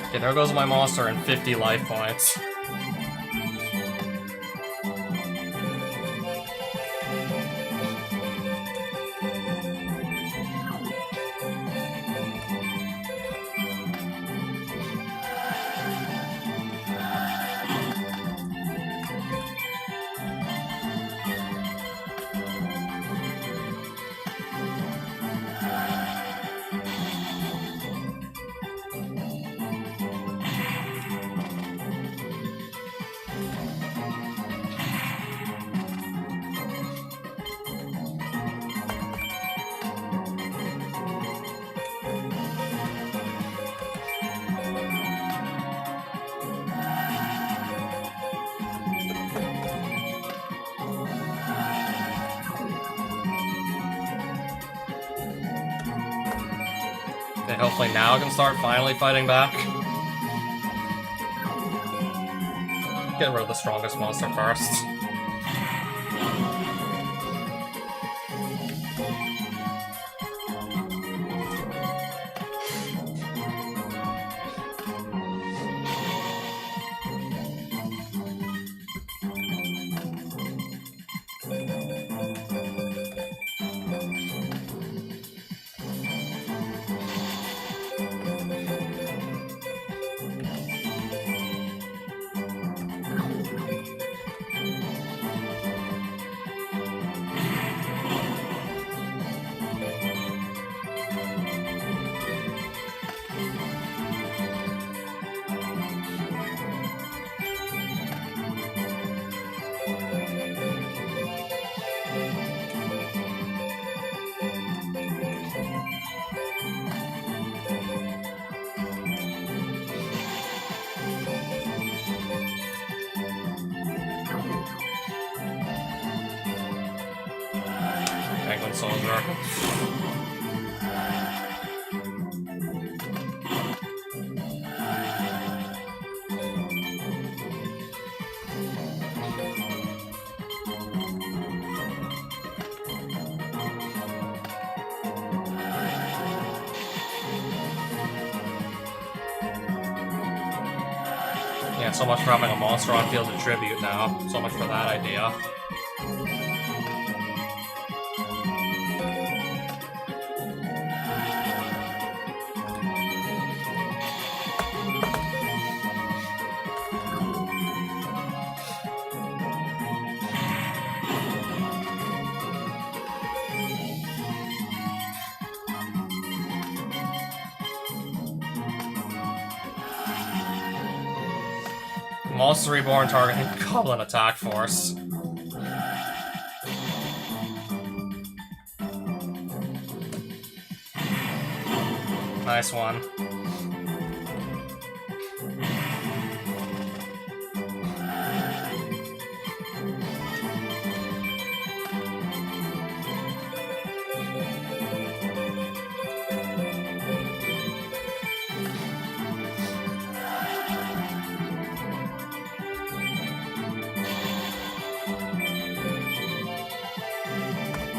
[SPEAKER 1] Okay, there goes my monster and 50 life points. Okay, hopefully now I can start finally fighting back. Get rid of the strongest monster first. Penguin Soldier. Yeah, so much for having a monster on field to tribute now. So much for that idea. Monster Reborn targeting Goblin Attack Force. Nice one.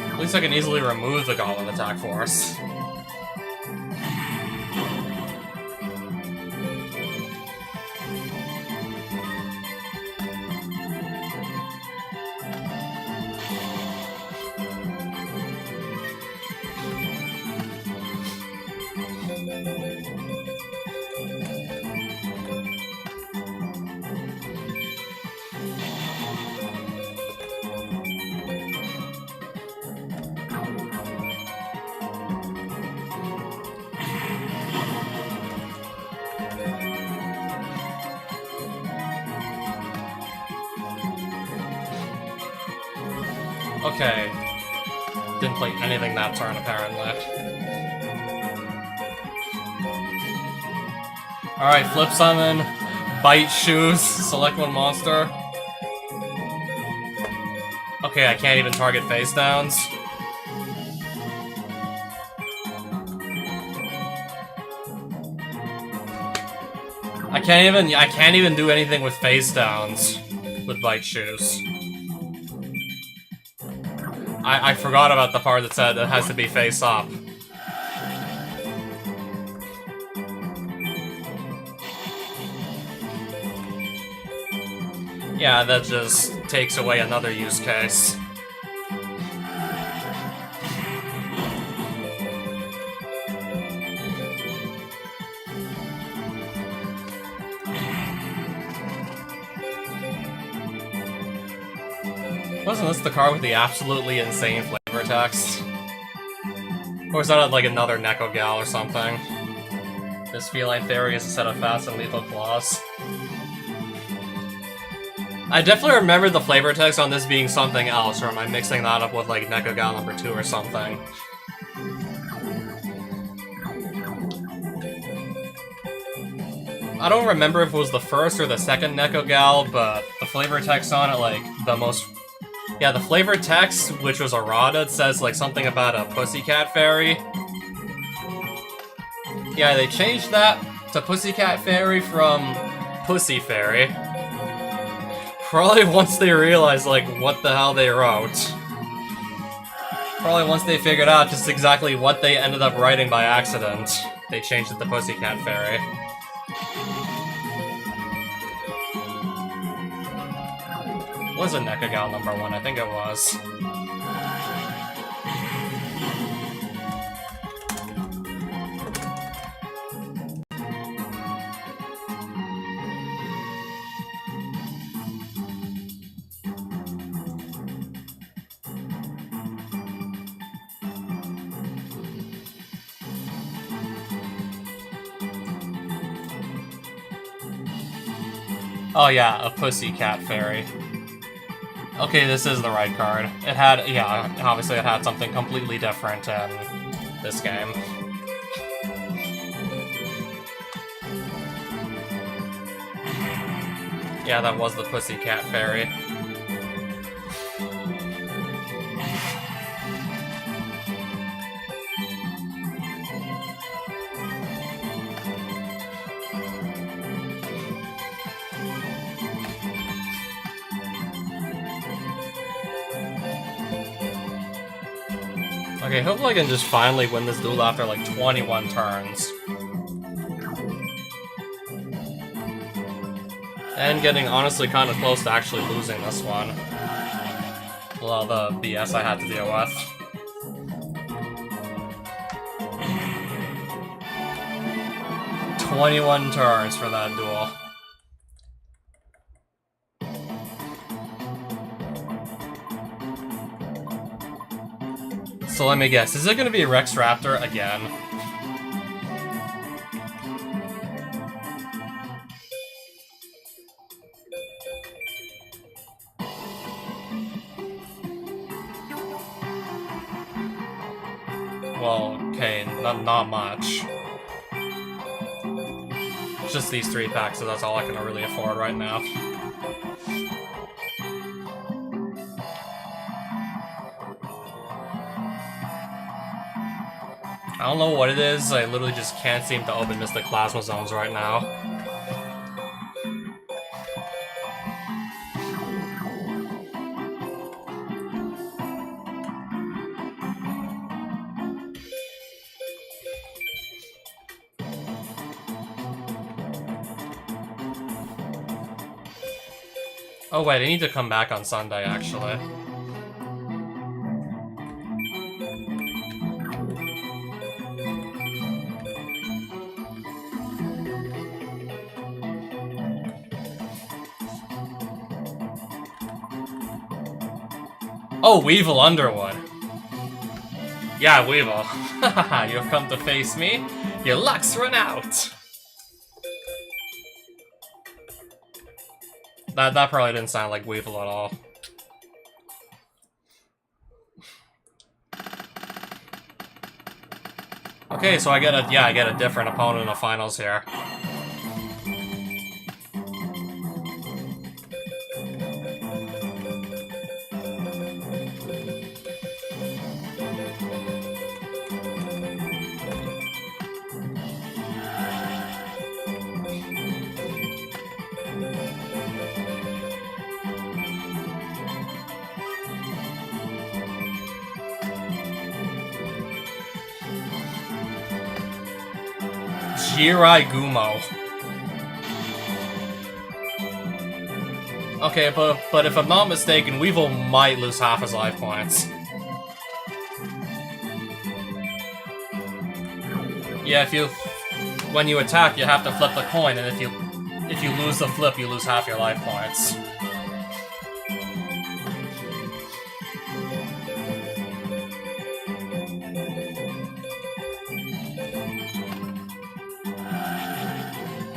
[SPEAKER 1] At least I can easily remove the Goblin Attack Force. Okay. Didn't play anything that turn, apparently. Alright, Flip Summon, Bite Shoes, select one monster. Okay, I can't even target face downs. I can't even do anything with face downs with bike shoes. I forgot about the part that said it has to be face up. Yeah, that just takes away another use case. Wasn't this the car with the absolutely insane flavor text? Or is that like another Neko Gal or something? This feline fairy is a set of fast and lethal claws. I definitely remember the flavor text on this being something else, or am I mixing that up with like Neko Gal number 2 or something? I don't remember if it was the first or the second Neko Gal, but the flavor text on it, like, yeah, the flavor text, which was errata, it says like something about a Pussycat Fairy. Yeah, they changed that to Pussycat Fairy from Pussy Fairy. Probably once they realized, like, what the hell they wrote. Probably once they figured out just exactly what they ended up writing by accident, they changed it to Pussycat Fairy. Was it Neko Gal number 1? I think it was. Oh yeah, a Pussycat Fairy. Okay, this is the right card. It had, yeah, obviously it had something completely different in this game. Yeah, that was the Pussycat Fairy. Okay, hopefully I can just finally win this duel after like 21 turns. And getting honestly kind of close to actually losing this one. Well, the BS I had to deal with. "21 turns for that duel. So let me guess, is it gonna be Rex Raptor again? Well, okay, not much. It's just these 3 packs, so that's all I can really afford right now. I don't know what it is, I literally just can't seem to open Mystic Plasma Zones right now. Oh wait, I need to come back on Sunday, actually. Oh, Weevil Underwood. Yeah, Weevil. You've come to face me. Your luck's run out. That probably didn't sound like Weevil at all. Okay, so I get a different opponent in the finals here. Jirai Gumo. Okay, but if I'm not mistaken, Weevil might lose half his life points. Yeah, when you attack, you have to flip the coin, and if you lose the flip, you lose half your life points.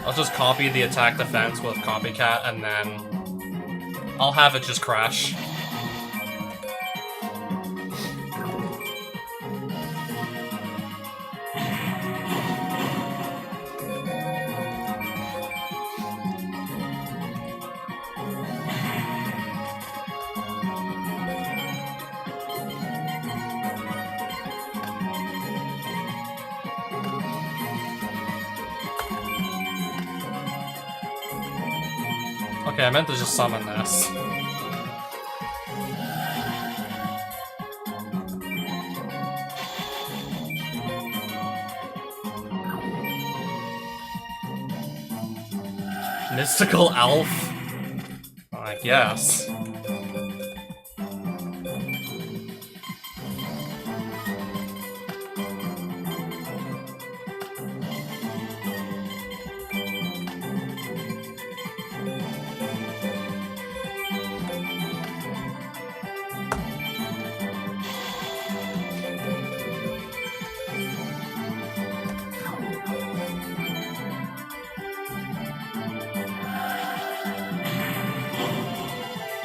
[SPEAKER 1] I'll just copy the attack defense with Copycat, and then I'll have it just crash. Okay, I meant to just summon this. Mystical Elf? I guess.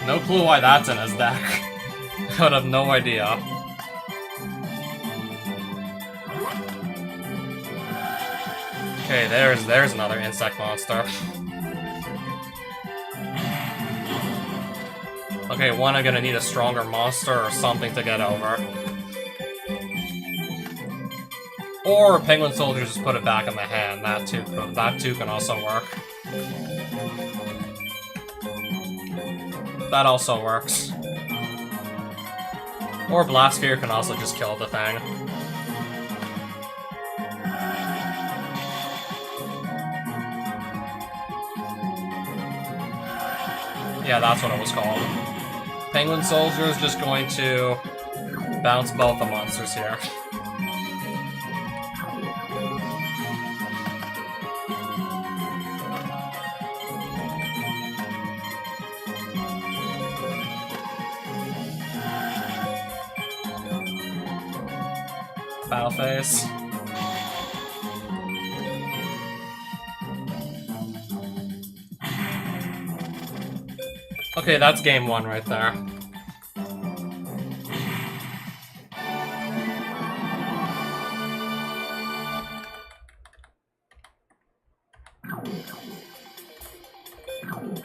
[SPEAKER 1] No clue why that's in his deck. I would have no idea. Okay, there's another insect monster. Okay, one, I'm gonna need a stronger monster or something to get over. Or Penguin Soldiers just put it back in the hand. That too can also work. That also works. Or Blast Sphere can also just kill the thing. Yeah, that's what it was called. Penguin Soldier is just going to bounce both the monsters here. Battle phase. Okay, that's game one right there.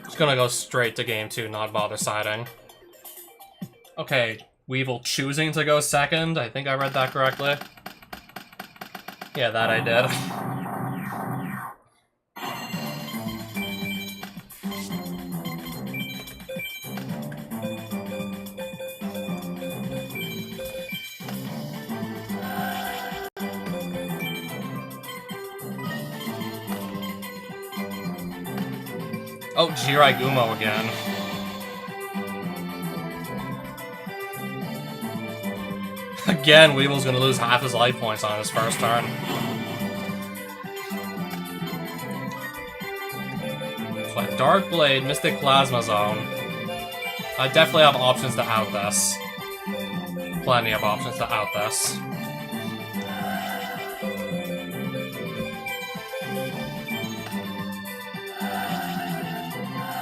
[SPEAKER 1] Just gonna go straight to game two, not bother siding. Okay, Weevil choosing to go second. I think I read that correctly. Yeah, that I did. Oh, Jirai Gumo again. Again, Weevil's gonna lose half his life points on his first turn. But Dark Blade, Mystic Plasma Zone. I definitely have options to out this. Plenty of options to out this.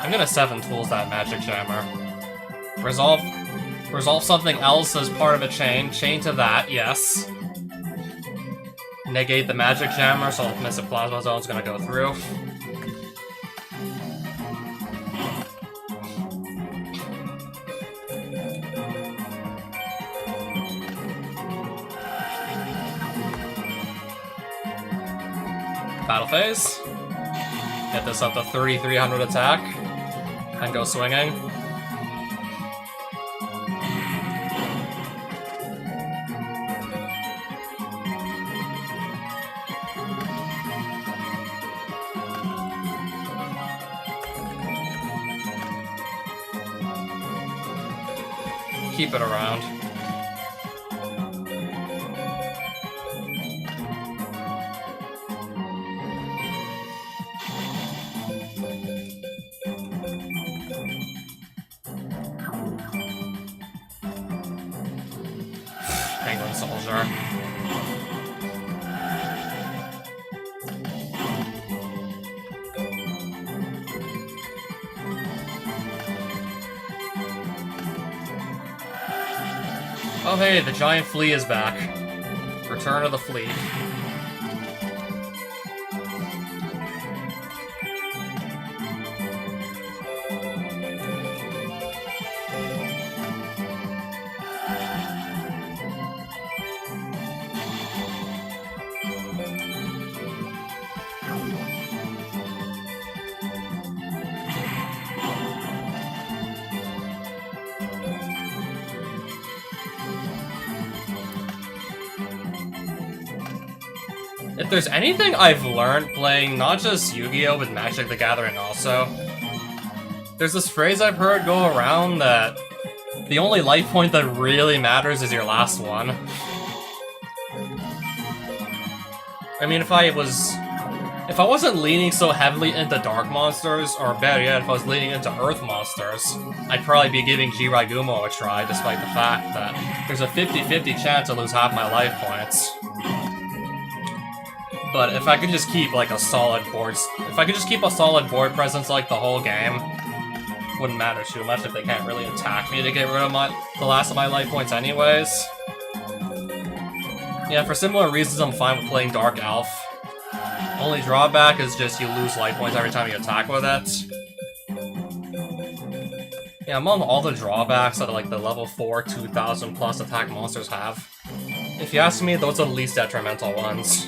[SPEAKER 1] I'm gonna 7 tools that Magic Jammer. Resolve something else as part of a chain. Chain to that, yes. Negate the Magic Jammer, so Mystic Plasma Zone's gonna go through. Battle phase. Get this up to 3,300 attack. And go swinging. keep it around. Penguin Soldier. Oh hey, the giant flea is back. Return of the Flea. If there's anything I've learned playing not just Yu-Gi-Oh! But Magic the Gathering also, there's this phrase I've heard go around that the only life point that really matters is your last one. I mean, if I wasn't leaning so heavily into Dark Monsters, or better yet, if I was leaning into Earth Monsters, I'd probably be giving Jiraigumo a try, despite the fact that there's a 50-50 chance I lose half my life points. But if I could just keep like a solid board, presence like the whole game, wouldn't matter too much if they can't really attack me to get rid of the last of my life points anyways. Yeah, for similar reasons I'm fine with playing Dark Elf. Only drawback is just you lose life points every time you attack with it. Yeah, among all the drawbacks that like the level 4 2000 plus attack monsters have, if you ask me, those are the least detrimental ones.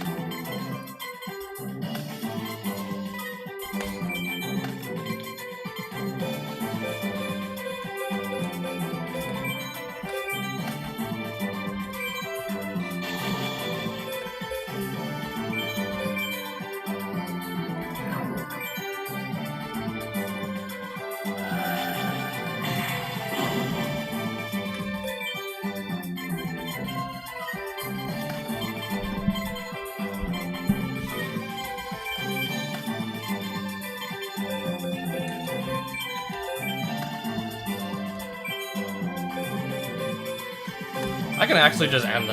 [SPEAKER 1] I can actually just end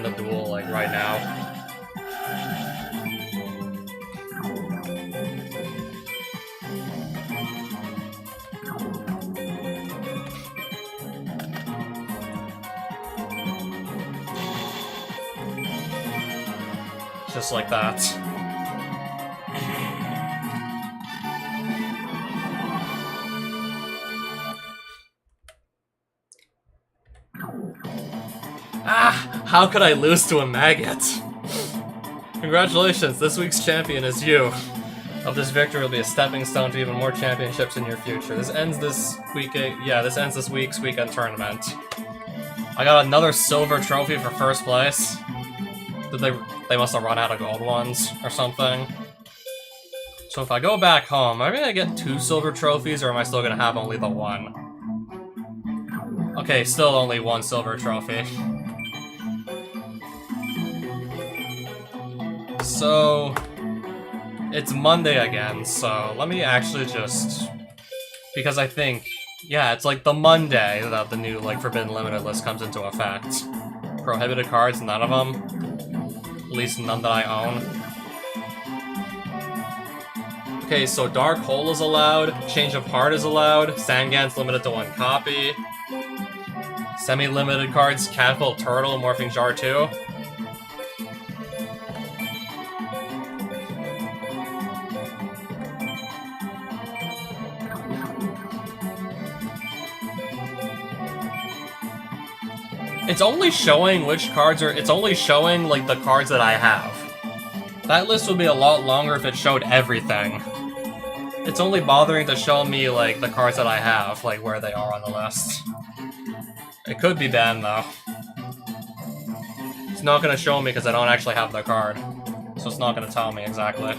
[SPEAKER 1] the duel like right now. Just like that. Ah! How could I lose to a maggot? Congratulations, this week's champion is you. Of this victory will be a stepping stone to even more championships in your future. This ends this week. This ends this week's weekend tournament. I got another silver trophy for first place. They must have run out of gold ones or something. So if I go back home, am I gonna get 2 silver trophies, or am I still gonna have only the 1? Okay, still only 1 silver trophy. So it's Monday again, so let me actually just, because I think, yeah, it's like the Monday that the new like Forbidden Limited list comes into effect. Prohibited cards, none of them. At least none that I own. Okay, so Dark Hole is allowed, Change of Heart is allowed, Sangan's limited to 1 copy. Semi-limited cards, Catapult Turtle, Morphing Jar 2. It's only showing which cards are- it's only showing, like, the cards that I have. That list would be a lot longer if it showed everything. It's only bothering to show me, like, the cards that I have, like, where they are on the list. It could be banned, though. It's not gonna show me because I don't actually have the card. So it's not gonna tell me exactly.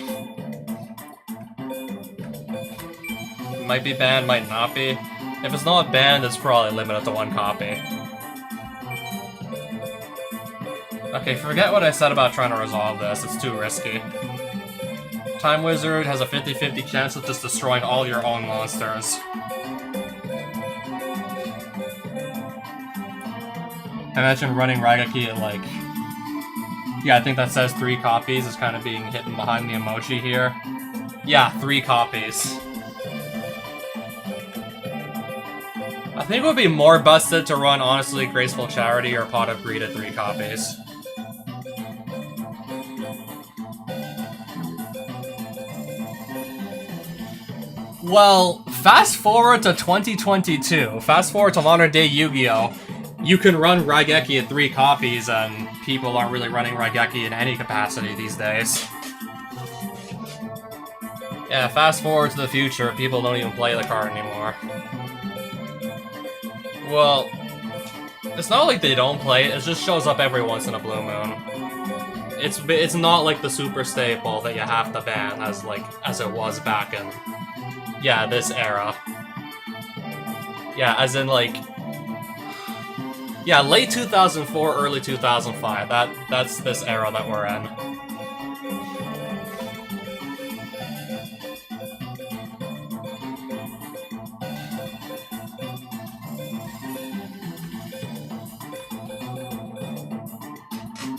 [SPEAKER 1] Might be banned, might not be. If it's not banned, it's probably limited to 1 copy. Okay, forget what I said about trying to resolve this, it's too risky. Time Wizard has a 50-50 chance of just destroying all your own monsters. I imagine running Raigeki at like... Yeah, I think that says 3 copies is kind of being hidden behind the emoji here. Yeah, 3 copies. I think it would be more busted to run, honestly, Graceful Charity or Pot of Greed at 3 copies. Well, fast forward to 2022, fast forward to modern day Yu-Gi-Oh! You can run Raigeki at 3 copies, and people aren't really running Raigeki in any capacity these days. Yeah, fast forward to the future, people don't even play the card anymore. Well, it's not like they don't play it, it just shows up every once in a blue moon. It's not like the super staple that you have to ban as it was back in, yeah, this era. Yeah, as in like, yeah, late 2004, early 2005. That's this era that we're in.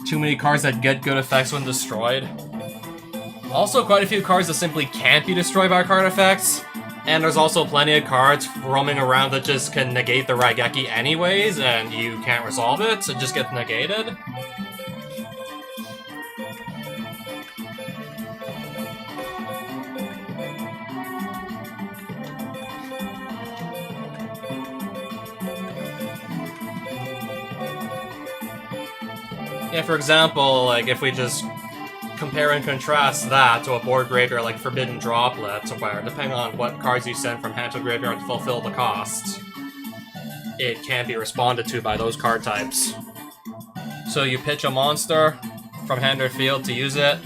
[SPEAKER 1] Too many cards that get good effects when destroyed. Also, quite a few cards that simply can't be destroyed by card effects. And there's also plenty of cards roaming around that just can negate the Raigeki anyways, and you can't resolve it, so it just gets negated. Yeah, for example, like, if we just compare and contrast that to a board graveyard like Forbidden Droplet, where, depending on what cards you send from hand to graveyard to fulfill the cost, it can't be responded to by those card types. So you pitch a monster from hand or field to use it,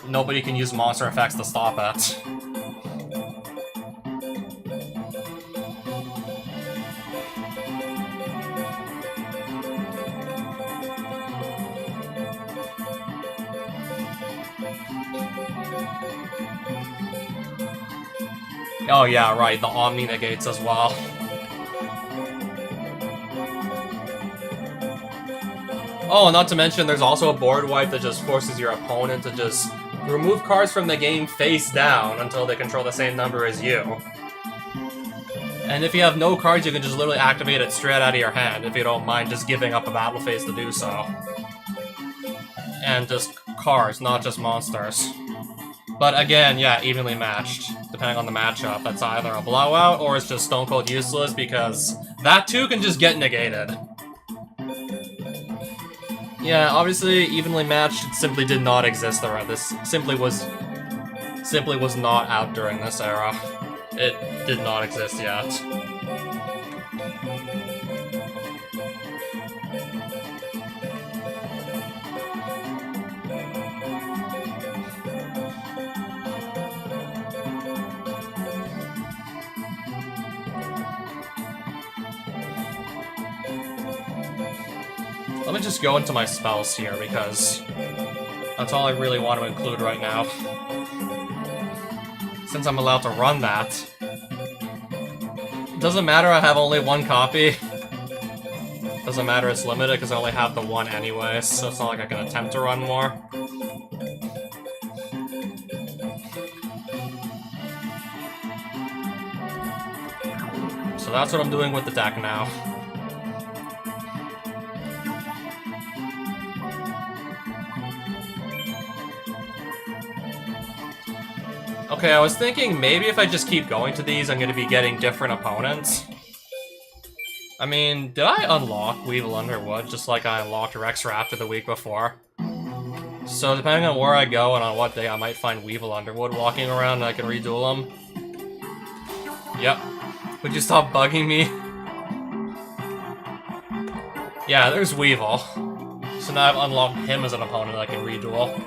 [SPEAKER 1] nobody can use monster effects to stop it. Oh yeah, right, the Omni negates as well. Oh, not to mention there's also a board wipe that just forces your opponent to just remove cards from the game face down until they control the same number as you. And if you have no cards, you can just literally activate it straight out of your hand if you don't mind just giving up a battle phase to do so. And just cards, not just monsters. But again, yeah, evenly matched. Depending on the matchup, that's either a blowout or it's just stone cold useless because that too can just get negated. Yeah, obviously evenly matched simply did not exist there. This simply was not out during this era. It did not exist yet. Let me just go into my spells here, because that's all I really want to include right now. Since I'm allowed to run that. It doesn't matter I have only 1 copy. Doesn't matter it's limited, because I only have the 1 anyways, so it's not like I can attempt to run more. So that's what I'm doing with the deck now. Okay, I was thinking maybe if I just keep going to these, I'm going to be getting different opponents. I mean, did I unlock Weevil Underwood just like I unlocked Rex Raptor the week before? So depending on where I go and on what day, I might find Weevil Underwood walking around and I can reduel him. Yep. Would you stop bugging me? Yeah, there's Weevil. So now I've unlocked him as an opponent I can reduel.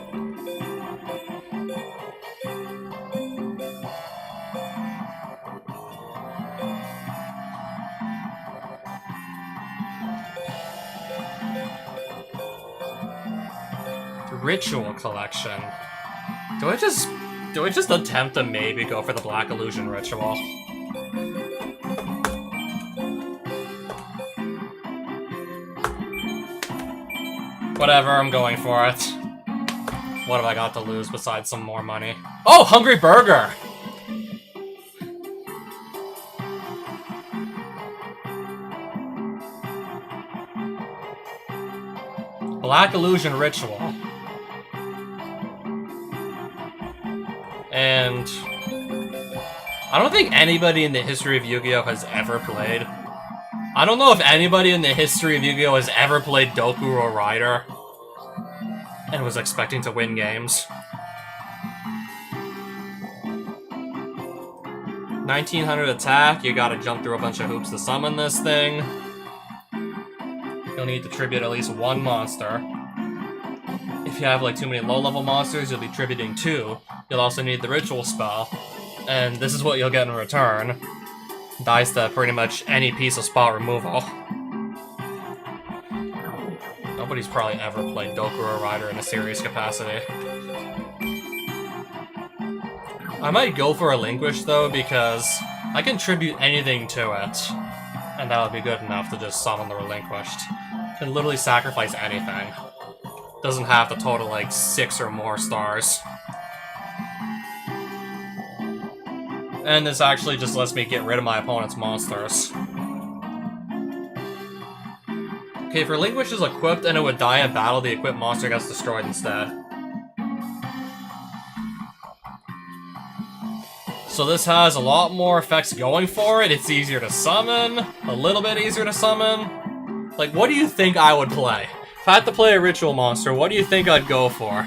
[SPEAKER 1] Ritual Collection. Do I just attempt to maybe go for the Black Illusion Ritual? Whatever, I'm going for it. What have I got to lose besides some more money? Oh, Hungry Burger! Black Illusion Ritual. And I don't think anybody in the history of Yu-Gi-Oh! Has ever played. I don't know if anybody in the history of Yu-Gi-Oh! Has ever played Dokuro Rider and was expecting to win games. 1900 attack, you gotta jump through a bunch of hoops to summon this thing. You'll need to tribute at least one monster. If you have like too many low-level monsters, you'll be tributing 2. You'll also need the ritual spell. And this is what you'll get in return. Dice to pretty much any piece of spot removal. Nobody's probably ever played Dokuro Rider in a serious capacity. I might go for Relinquish though, because I can tribute anything to it. And that would be good enough to just summon the Relinquished. Can literally sacrifice anything. Doesn't have to total like 6 or more stars. And this actually just lets me get rid of my opponent's monsters. Okay, if Relinquish is equipped and it would die in battle, the equipped monster gets destroyed instead. So this has a lot more effects going for it. It's easier to summon, a little bit easier to summon. Like, what do you think I would play? If I had to play a ritual monster, what do you think I'd go for?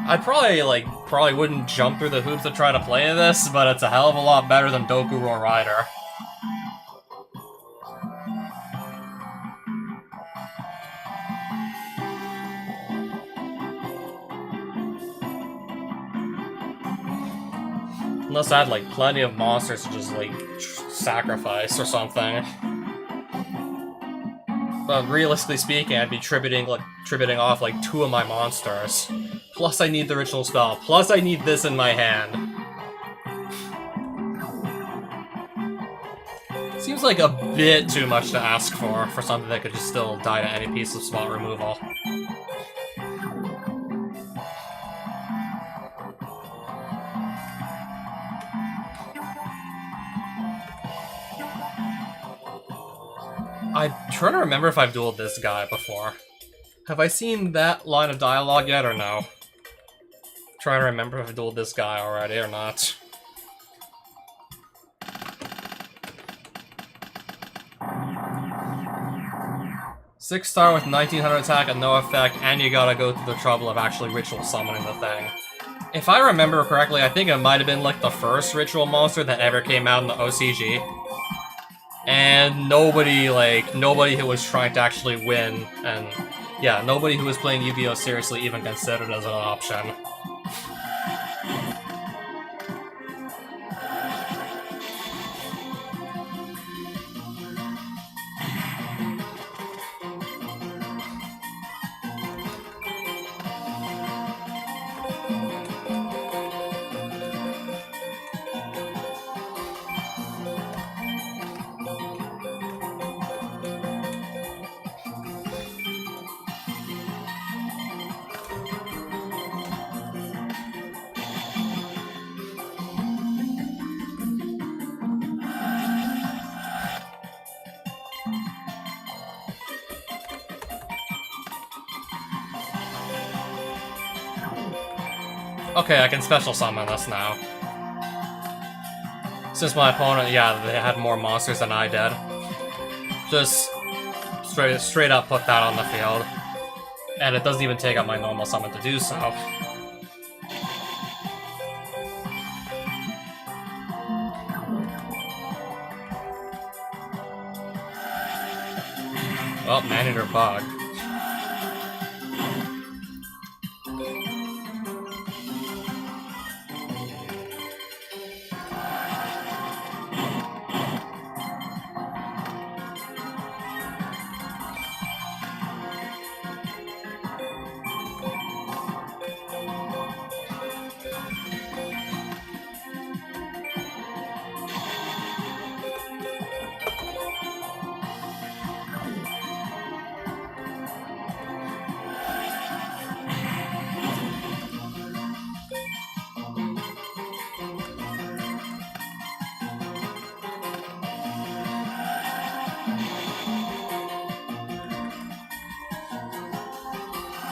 [SPEAKER 1] I probably wouldn't jump through the hoops to try to play this, but it's a hell of a lot better than Dokuro Rider. Unless I had, like, plenty of monsters to just, like, sacrifice or something. But realistically speaking, I'd be tributing off, like, 2 of my monsters. Plus I need the ritual spell. Plus I need this in my hand. Seems like a bit too much to ask for something that could just still die to any piece of spot removal. I'm trying to remember if I've dueled this guy before. Have I seen that line of dialogue yet, or no? Trying to remember if I've dueled this guy already or not. Six star with 1900 attack and no effect, and you gotta go through the trouble of actually ritual summoning the thing. If I remember correctly, I think it might have been like the first ritual monster that ever came out in the OCG. And nobody who was trying to actually win, and yeah, nobody who was playing Yu-Gi-Oh! Seriously even considered it as an option. Okay, I can special summon this now. Since my opponent, yeah, they had more monsters than I did. Just straight up put that on the field. And it doesn't even take up my normal summon to do so. Oh, Man-Eater Bug.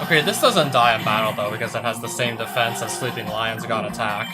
[SPEAKER 1] Okay, this doesn't die in battle though, because it has the same defense as Sleeping Lion's God Attack.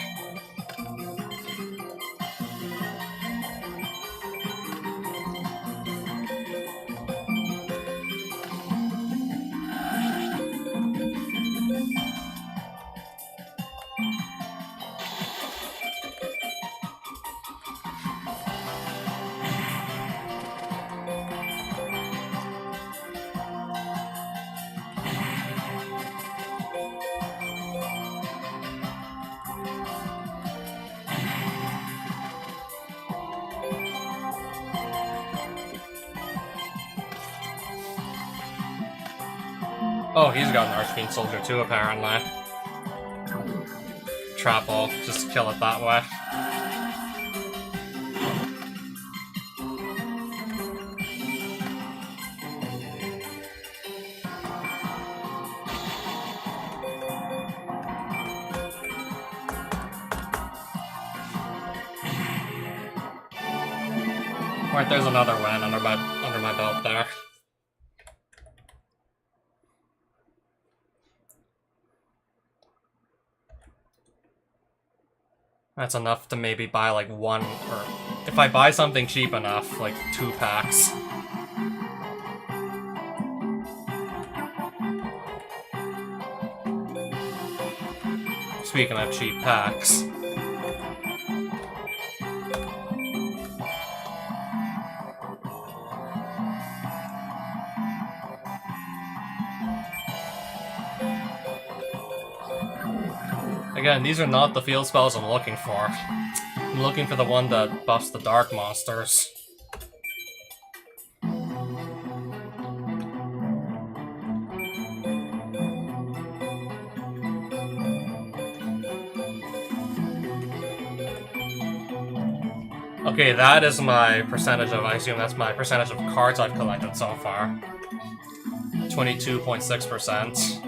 [SPEAKER 1] Oh, he's got an Archfiend Soldier too, apparently. Trap ball, just kill it that way. Alright, there's another win under my belt there. That's enough to maybe buy like one, or if I buy something cheap enough, like 2 packs. Speaking of cheap packs. Again, these are not the field spells I'm looking for. I'm looking for the one that buffs the dark monsters. Okay, that is my percentage of, I assume that's my percentage of cards I've collected so far. 22.6%.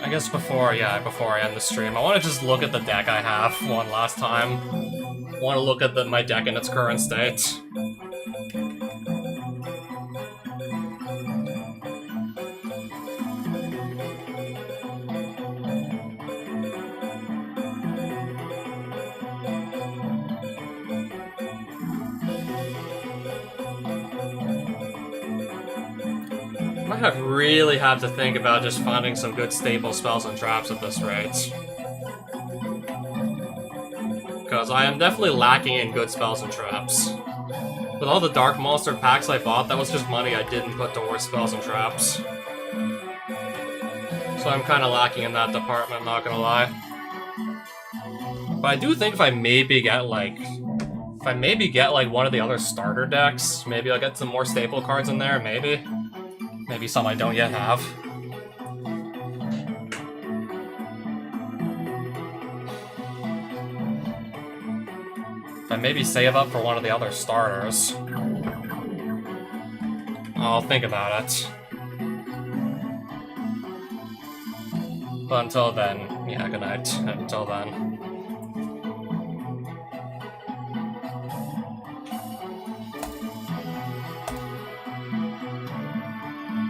[SPEAKER 1] I guess before I end the stream, I want to just look at the deck I have one last time. I want to look at my deck in its current state. I really have to think about just finding some good staple spells and traps at this rate. Because I am definitely lacking in good spells and traps. With all the Dark Monster packs I bought, that was just money I didn't put towards spells and traps. So I'm kind of lacking in that department, not gonna lie. But I do think if I maybe get like one of the other starter decks, maybe I'll get some more staple cards in there, maybe. Maybe some I don't yet have. If I maybe save up for one of the other starters. I'll think about it. But until then, yeah, good night. Until then.